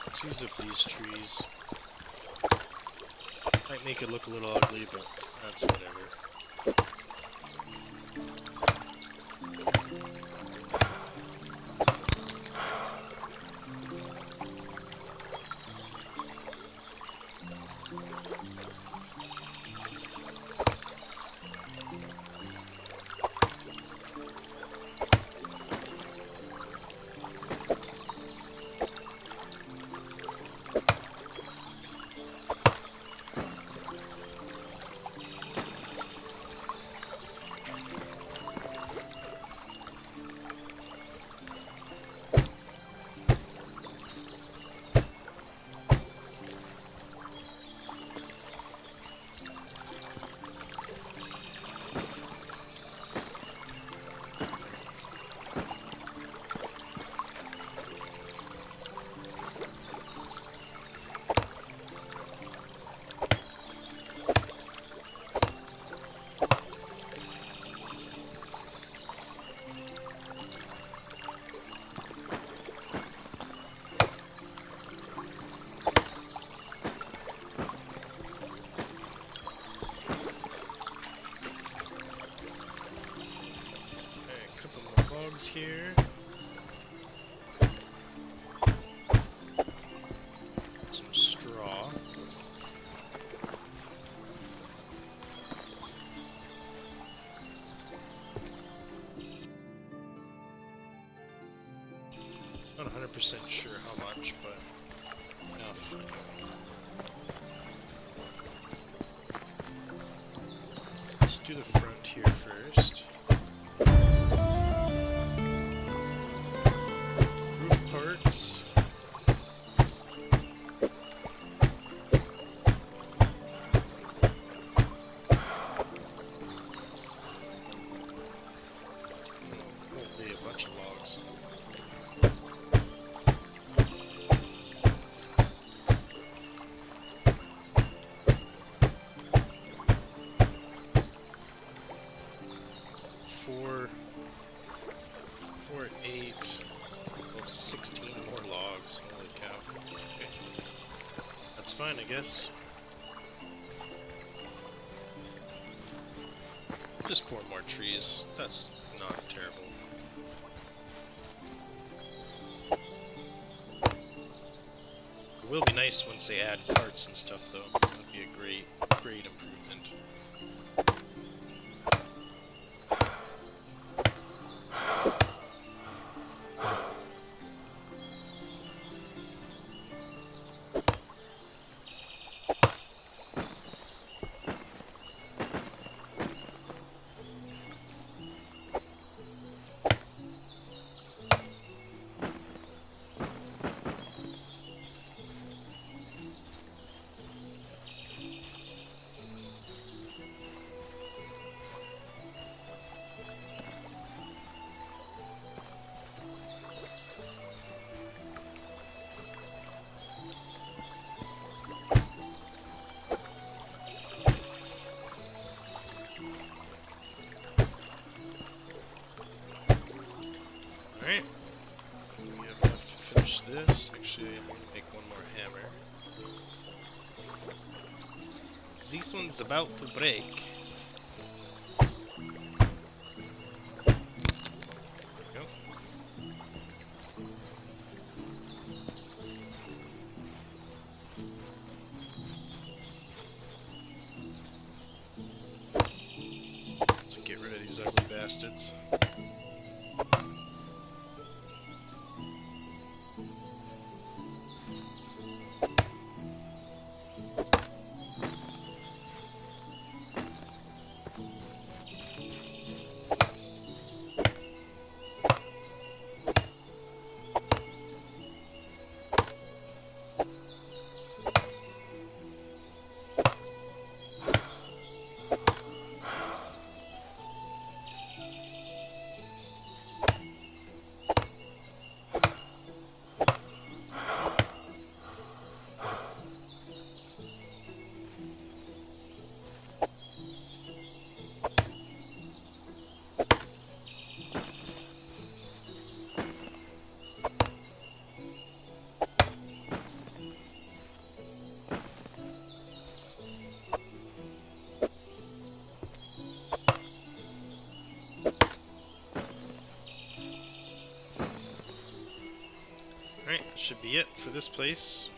Let's use up these trees. Might make it look a little ugly, but that's whatever. Here. Some straw. Not 100% sure how much, but enough. Let's do the front here first. fine, I guess. Just 4 more trees. That's not terrible. It will be nice once they add carts and stuff, though. That would be a great improvement. Alright, we have left to finish this. Actually, I'm going to make one more hammer. This one's about to break. There we go. So get rid of these ugly bastards. Alright, that should be it for this place.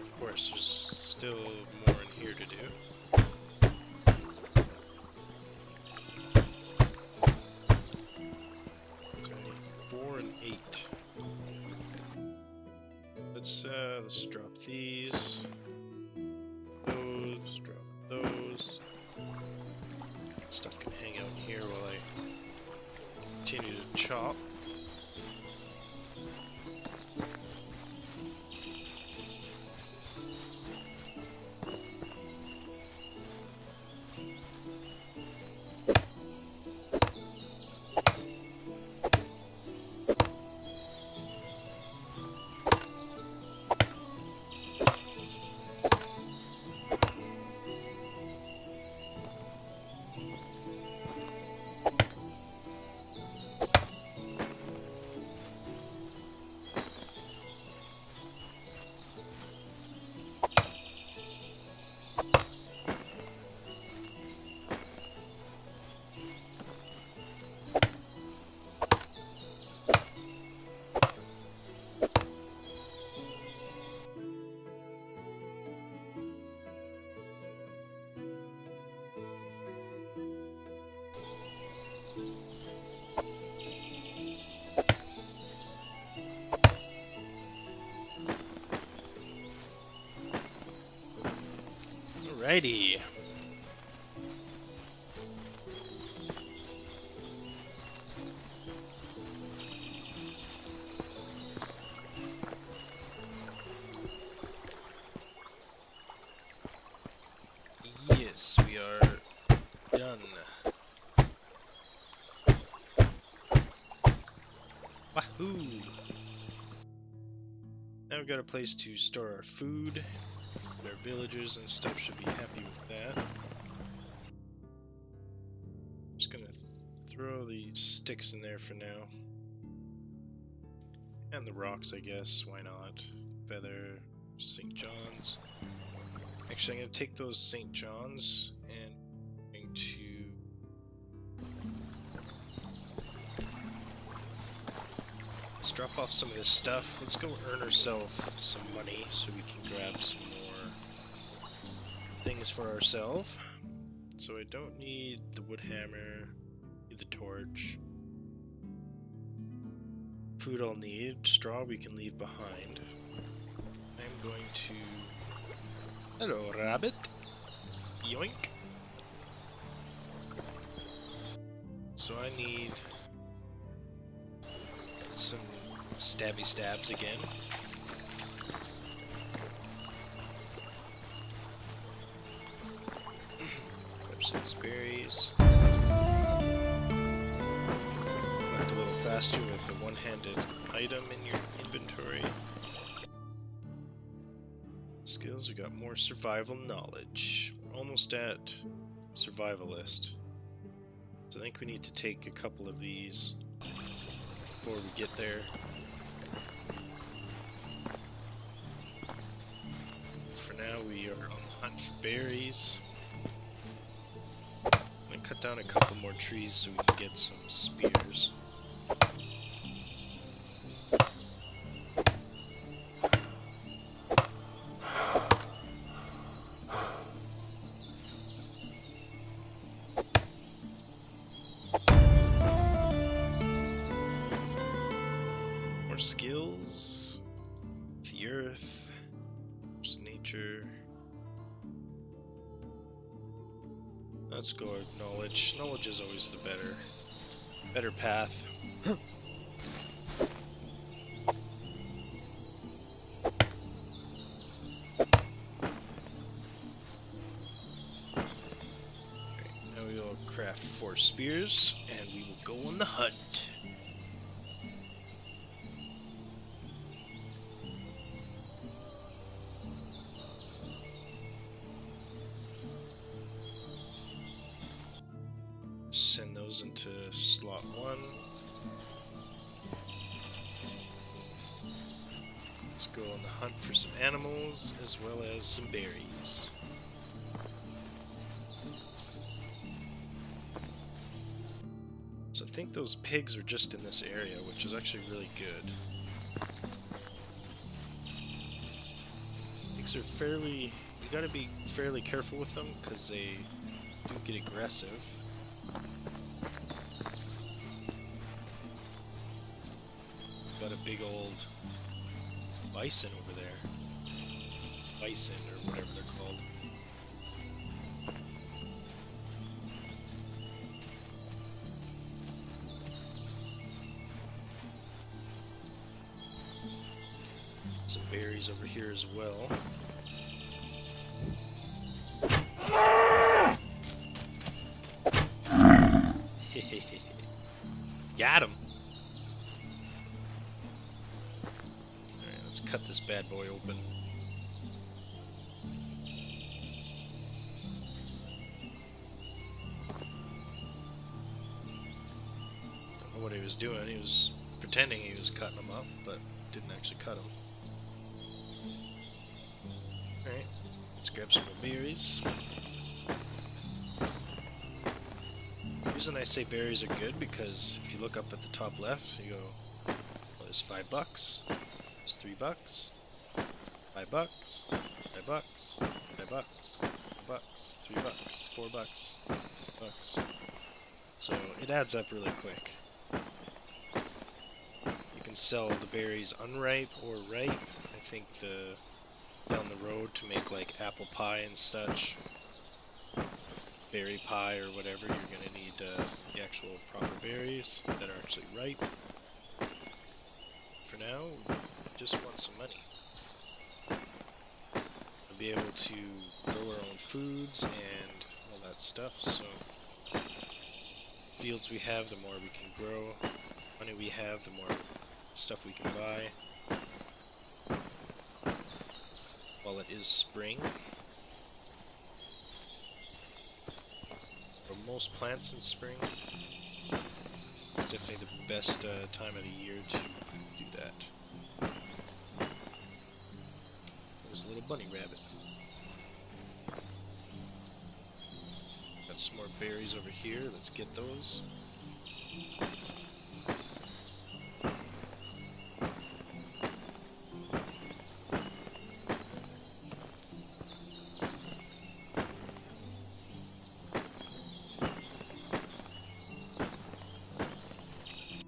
Of course, there's still more in here to do. Let's drop these. Those, drop those. Stuff can hang out in here while I continue to chop. Alrighty. Yes, we are done. Wahoo! Now we've got a place to store our food. Our villagers and stuff should be happy with that. Just gonna throw the sticks in there for now. And the rocks, I guess. Why not? Feather, St. John's. Actually, I'm gonna take those St. John's and I'm going to let's drop off some of this stuff. Let's go earn ourselves some money so we can grab some more things for ourselves. So I don't need the wood hammer, need the torch. Food I'll need. Straw we can leave behind. I'm going to... Hello, rabbit. Yoink. So I need some stabby stabs again. Grab some of these berries. Act a little faster with a one-handed item in your inventory. Skills, we got more survival knowledge. We're almost at survivalist. So I think we need to take a couple of these before we get there. For now, we are on the hunt for berries. I'm gonna cut down a couple more trees so we can get some spears. More skills, the earth, there's nature. Let's go with knowledge. Knowledge is always the better path. Now we will craft 4 spears, and we will go on the hunt. Send those into slot 1. Let's go on the hunt for some animals as well as some berries. So I think those pigs are just in this area, which is actually really good. Pigs are fairly... you gotta be fairly careful with them because they do get aggressive. Got a big old bison over there. Bison, or whatever they're called. Some berries over here as well. Got him! Alright, let's cut this bad boy open. Don't know what he was doing. He was pretending he was cutting them up, but didn't actually cut them. Alright, let's grab some more berries. The reason I say berries are good because if you look up at the top left, you go, well, there's $5, there's $3, $5, $5, $5, $5, $3, $4, $5. So it adds up really quick. You can sell the berries unripe or ripe. I think down the road to make like apple pie and such. Berry pie or whatever, you're going to need the actual proper berries that are actually ripe. For now, I just want some money. I'll be able to grow our own foods and all that stuff, so fields we have, the more we can grow. Money we have, the more stuff we can buy while it is spring. For most plants in spring, it's definitely the best time of the year to do that. There's a little bunny rabbit. Got some more berries over here. Let's get those.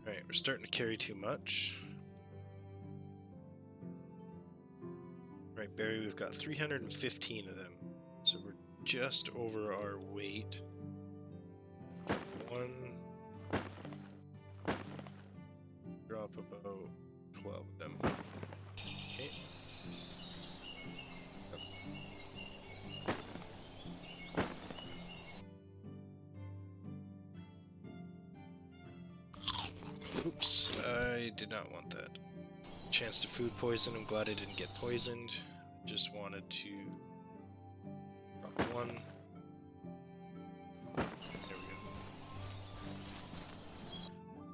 Alright, we're starting to carry too much. Right, berry, we've got 315 of them. So we're just over our weight. One. Drop about 12 of them. Okay. Oops, I did not want that. Chance to food poison. I'm glad I didn't get poisoned. Just wanted to drop one. There we go.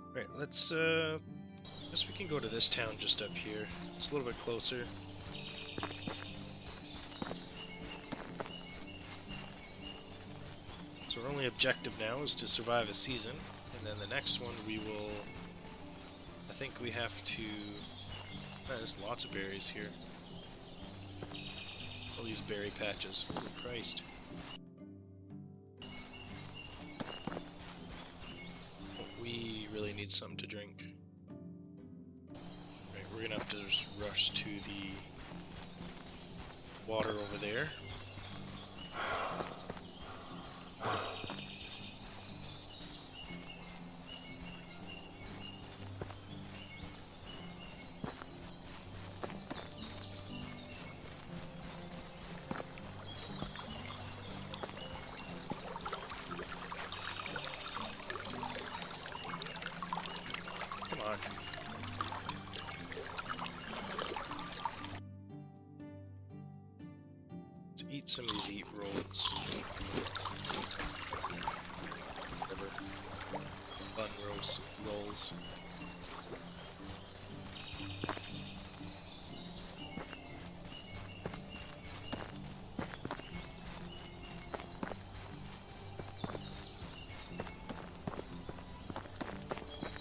Alright, let's I guess we can go to this town just up here. It's a little bit closer. So our only objective now is to survive a season, and then the next one we will, I think we have to, there's lots of berries here. All these berry patches. Holy Christ. We really need something to drink. Right, we're gonna have to just rush to the water over there. Come on. Let's eat some of these rolls. Whatever. Bun rolls.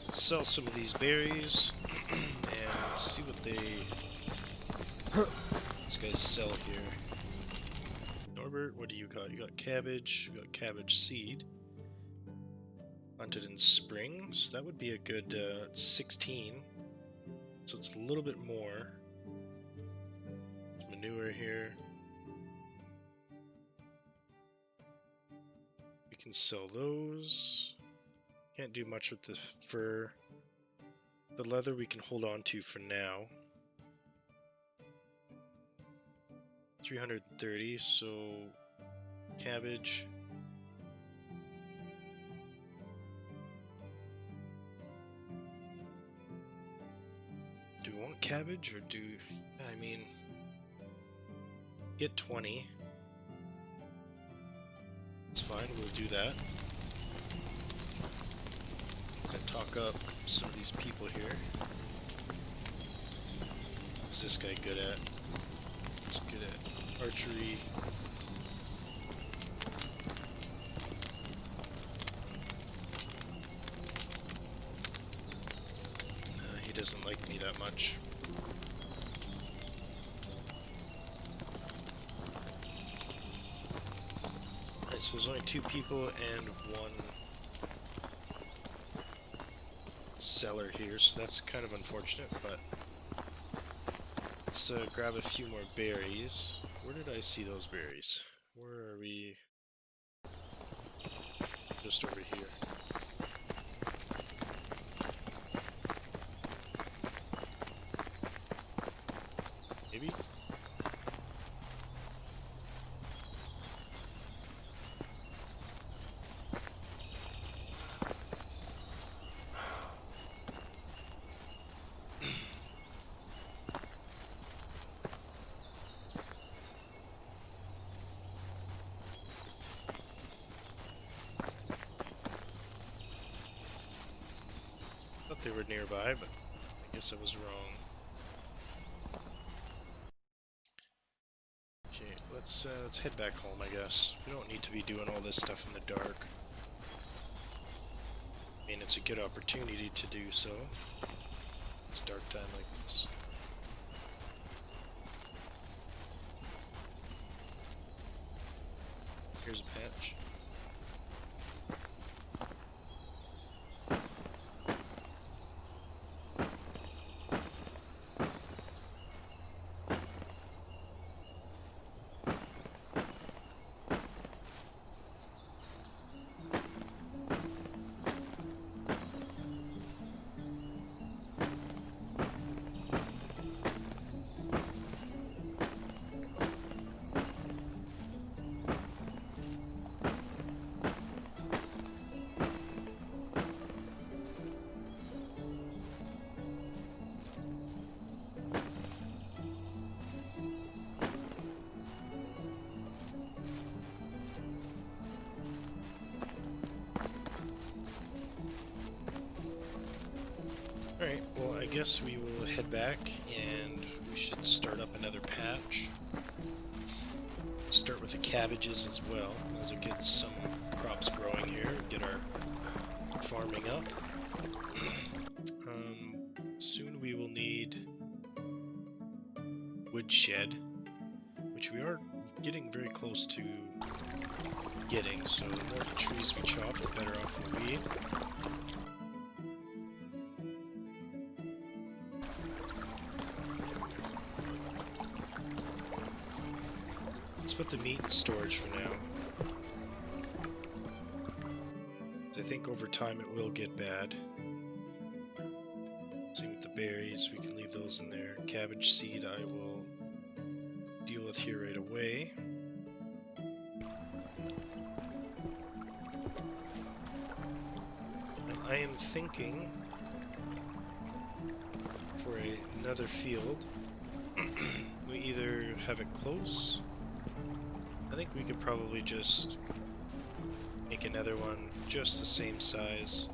Let's sell some of these berries and see what these guys sell here. Norbert, what do you got? You got cabbage, you got cabbage seed. Planted in spring, so that would be a good 16. So it's a little bit more. There's manure here. We can sell those. Can't do much with the fur. The leather we can hold on to for now. 330, so cabbage. Do we want cabbage or do, I mean, get 20. It's fine, we'll do that. Gonna talk up some of these people here. What's this guy good at? He's good at archery. He doesn't like me that much. Alright, so there's only 2 people and 1 seller here, so that's kind of unfortunate, but let's grab a few more berries. Where did I see those berries? Where are we? Just over here. Maybe? they were nearby, but I guess I was wrong. Okay, let's head back home, I guess. We don't need to be doing all this stuff in the dark. I mean, it's a good opportunity to do so. It's dark time like this. Here's a patch. Alright, well I guess we will head back and we should start up another patch. Start with the cabbages as well. As it gets some crops growing here, get our farming up. Soon we will need woodshed, which we are getting very close to getting, so the more trees we chop, the better off we'll be. Let's put the meat in storage for now. I think over time it will get bad. Same with the berries, we can leave those in there. Cabbage seed I will deal with here right away. Now, I am thinking for another field, we either have it close. I think we could probably just make another one just the same size.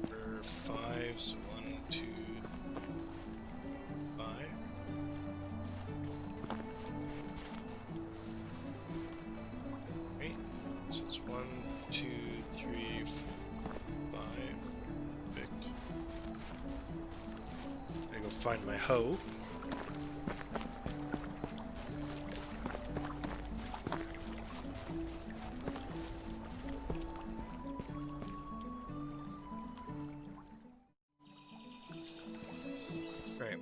For 5, so 1, 2, 5. Right, so it's 1, 2, 3, 4, 5. Perfect. I go find my hoe.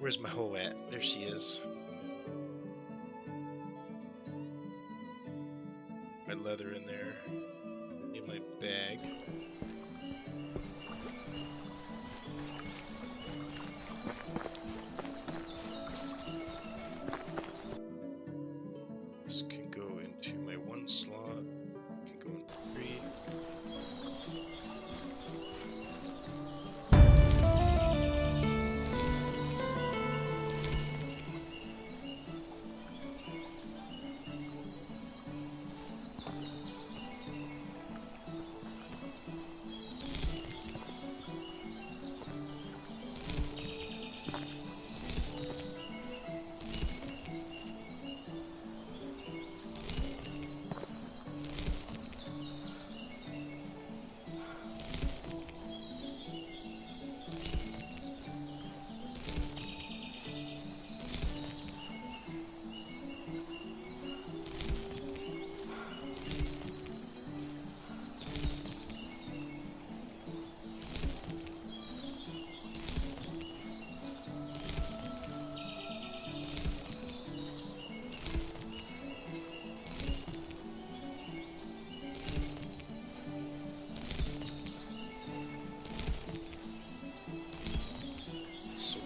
Where's my hoe at? There she is. My leather in there. In my bag. This can go into my 1 slot. Can go into 3.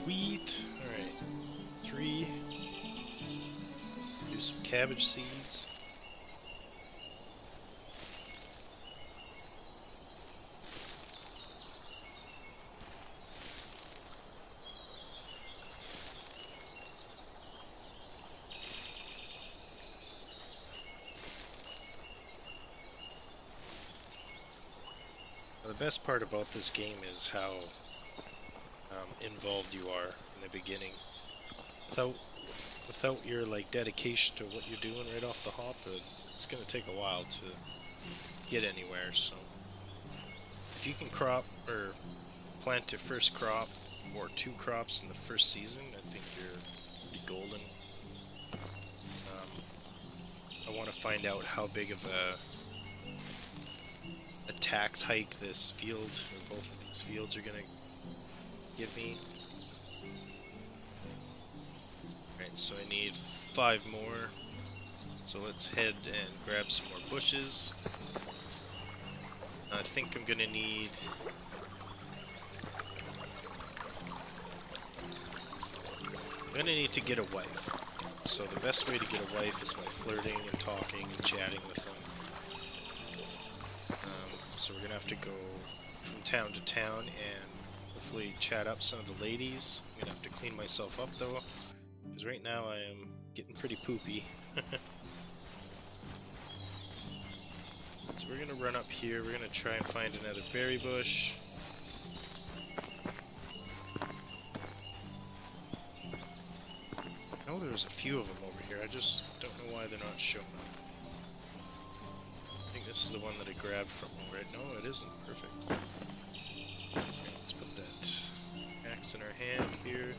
Sweet. Alright. 3. Do some cabbage seeds. best part about this game is how involved you are in the beginning. Without your like dedication to what you're doing right off the hop, it's gonna take a while to get anywhere. So if you can crop or plant your first crop or 2 crops in the first season, I think you're pretty golden. I want to find out how big of a tax hike this field, or both of these fields, are gonna give me. Alright, so I need 5 more. So let's head and grab some more bushes. I think I'm gonna need... to get a wife. So the best way to get a wife is by flirting and talking and chatting with them. So we're gonna have to go from town to town and hopefully chat up some of the ladies. I'm gonna have to clean myself up though, because right now I am getting pretty poopy. So we're gonna run up here, we're gonna try and find another berry bush. I know there's a few of them over here, I just don't know why they're not showing up. I think this is the one that I grabbed from, right? No, it isn't. Perfect. Okay, let's put that axe in our hand here.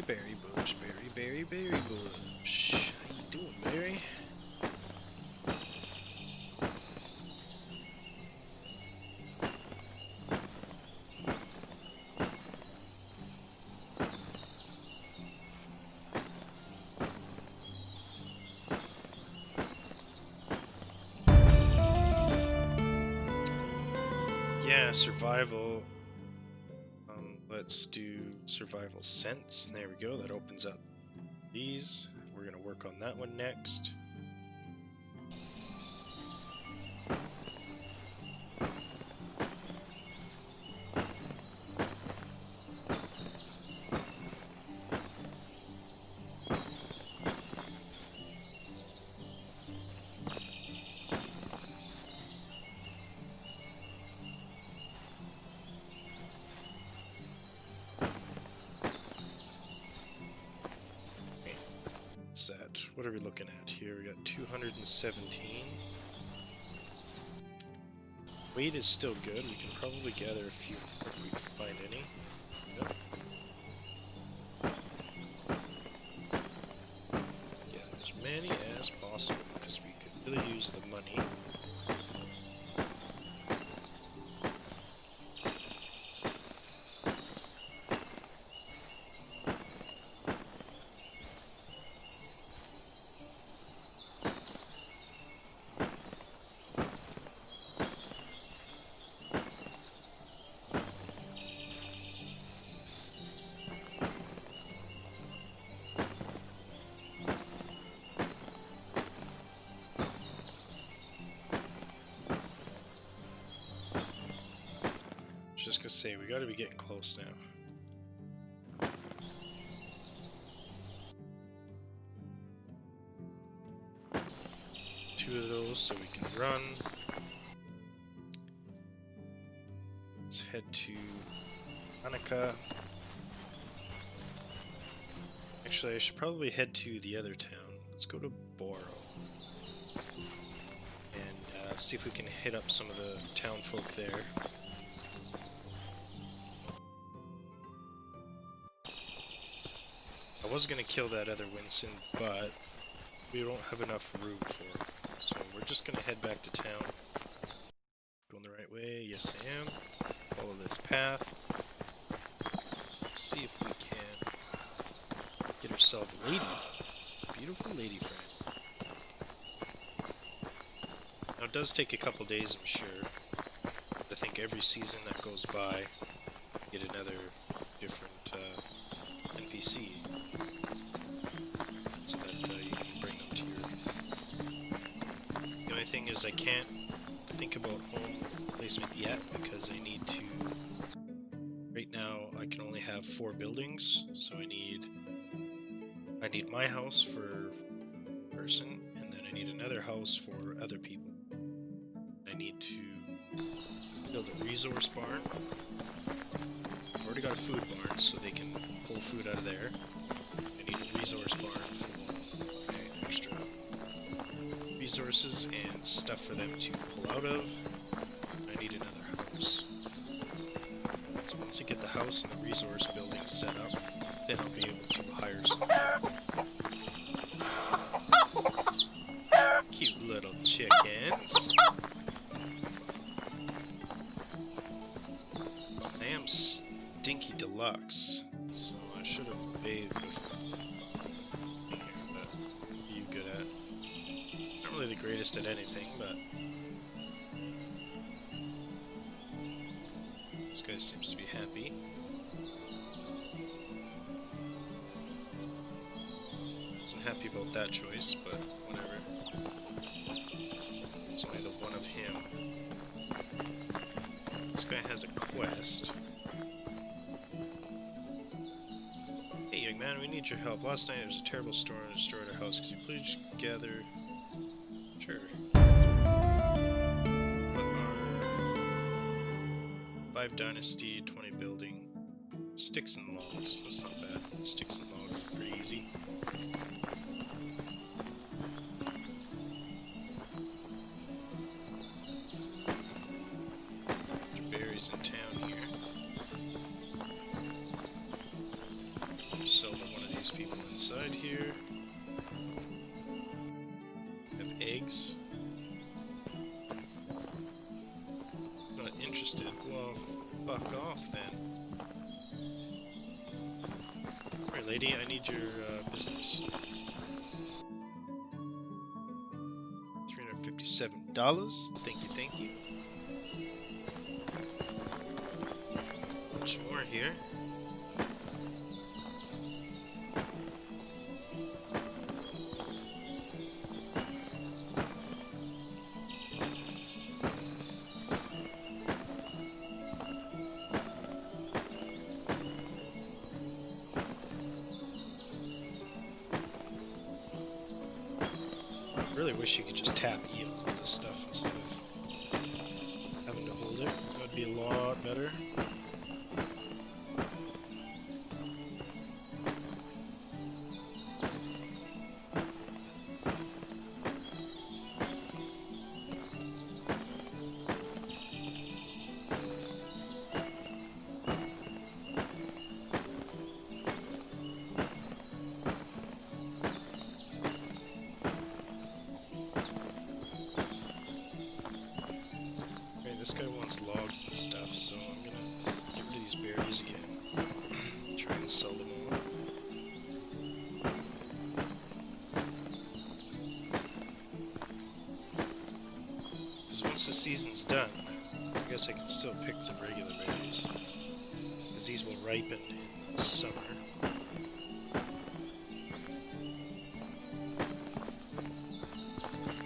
Berry bush, berry bush. How you doing, Berry? Yeah, survival. Let's do survival scents. There we go. That opens up these. We're going to work on that one next. What are we looking at here? We got 217. Weight is still good. We can probably gather a few if we can find any. Yep. Gather as many as possible because we could really use the money. Just gonna say, we gotta be getting close now. Two of those so we can run. Let's head to Hanukkah. Actually, I should probably head to the other town. Let's go to Boro. And see if we can hit up some of the town folk there. I was going to kill that other Winston, but we don't have enough room for it. So we're just going to head back to town. Going the right way? Yes, I am. Follow this path. See if we can get ourselves a lady. Beautiful lady friend. Now it does take a couple days, I'm sure. I think every season that goes by, get another different NPC. So that you can thing is I can't think about home placement yet because I need to... Right now I can only have 4 buildings, so I need my house for person, and then I need another house for other people. I need to build a resource barn. I've already got a food barn, so they can pull food out of there. I need a resource barn for extra resources and stuff for them to pull out of. I need another house. So once I get the house and the resource building set up, then I'll be able to hire some cute little chickens. I am stinky deluxe, so I should have bathed before being here, but what are you good at? Not really the greatest at anything, but this guy seems to be happy. Wasn't happy about that choice, but whatever. There's only the one of him. This guy has a quest. Hey young man, we need your help. Last night there was a terrible storm that destroyed our house. Could you please gather... Sure. What are... 5 Dynasty, 20 building. Sticks and logs. That's not bad. Sticks and logs are pretty easy. Berries in town here. Sell to one of these people inside here. Have eggs. Not interested. Well, fuck off then. Alright, lady, I need your business. $357. Thank you, thank you. Much more here. I really wish you could just tap E on all this stuff instead of having to hold it. That would be a lot better. This guy wants logs and stuff, so I'm gonna get rid of these berries again. Try and sell them all. Because once the season's done, I guess I can still pick the regular berries. Because these will ripen in the summer.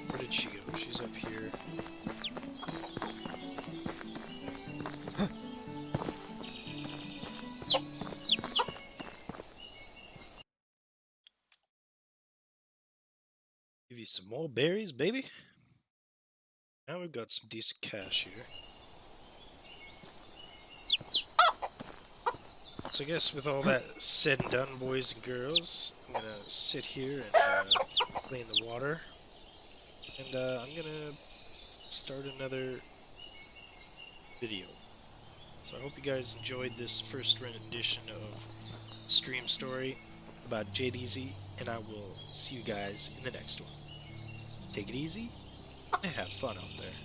Where did she go? She's up here. Give you some more berries, baby. Now we've got some decent cash here. So I guess with all that said and done, boys and girls, I'm gonna sit here and clean the water. And I'm gonna start another video. So I hope you guys enjoyed this first rendition of Stream Story about JDZ, and I will see you guys in the next one. Take it easy, and have fun out there.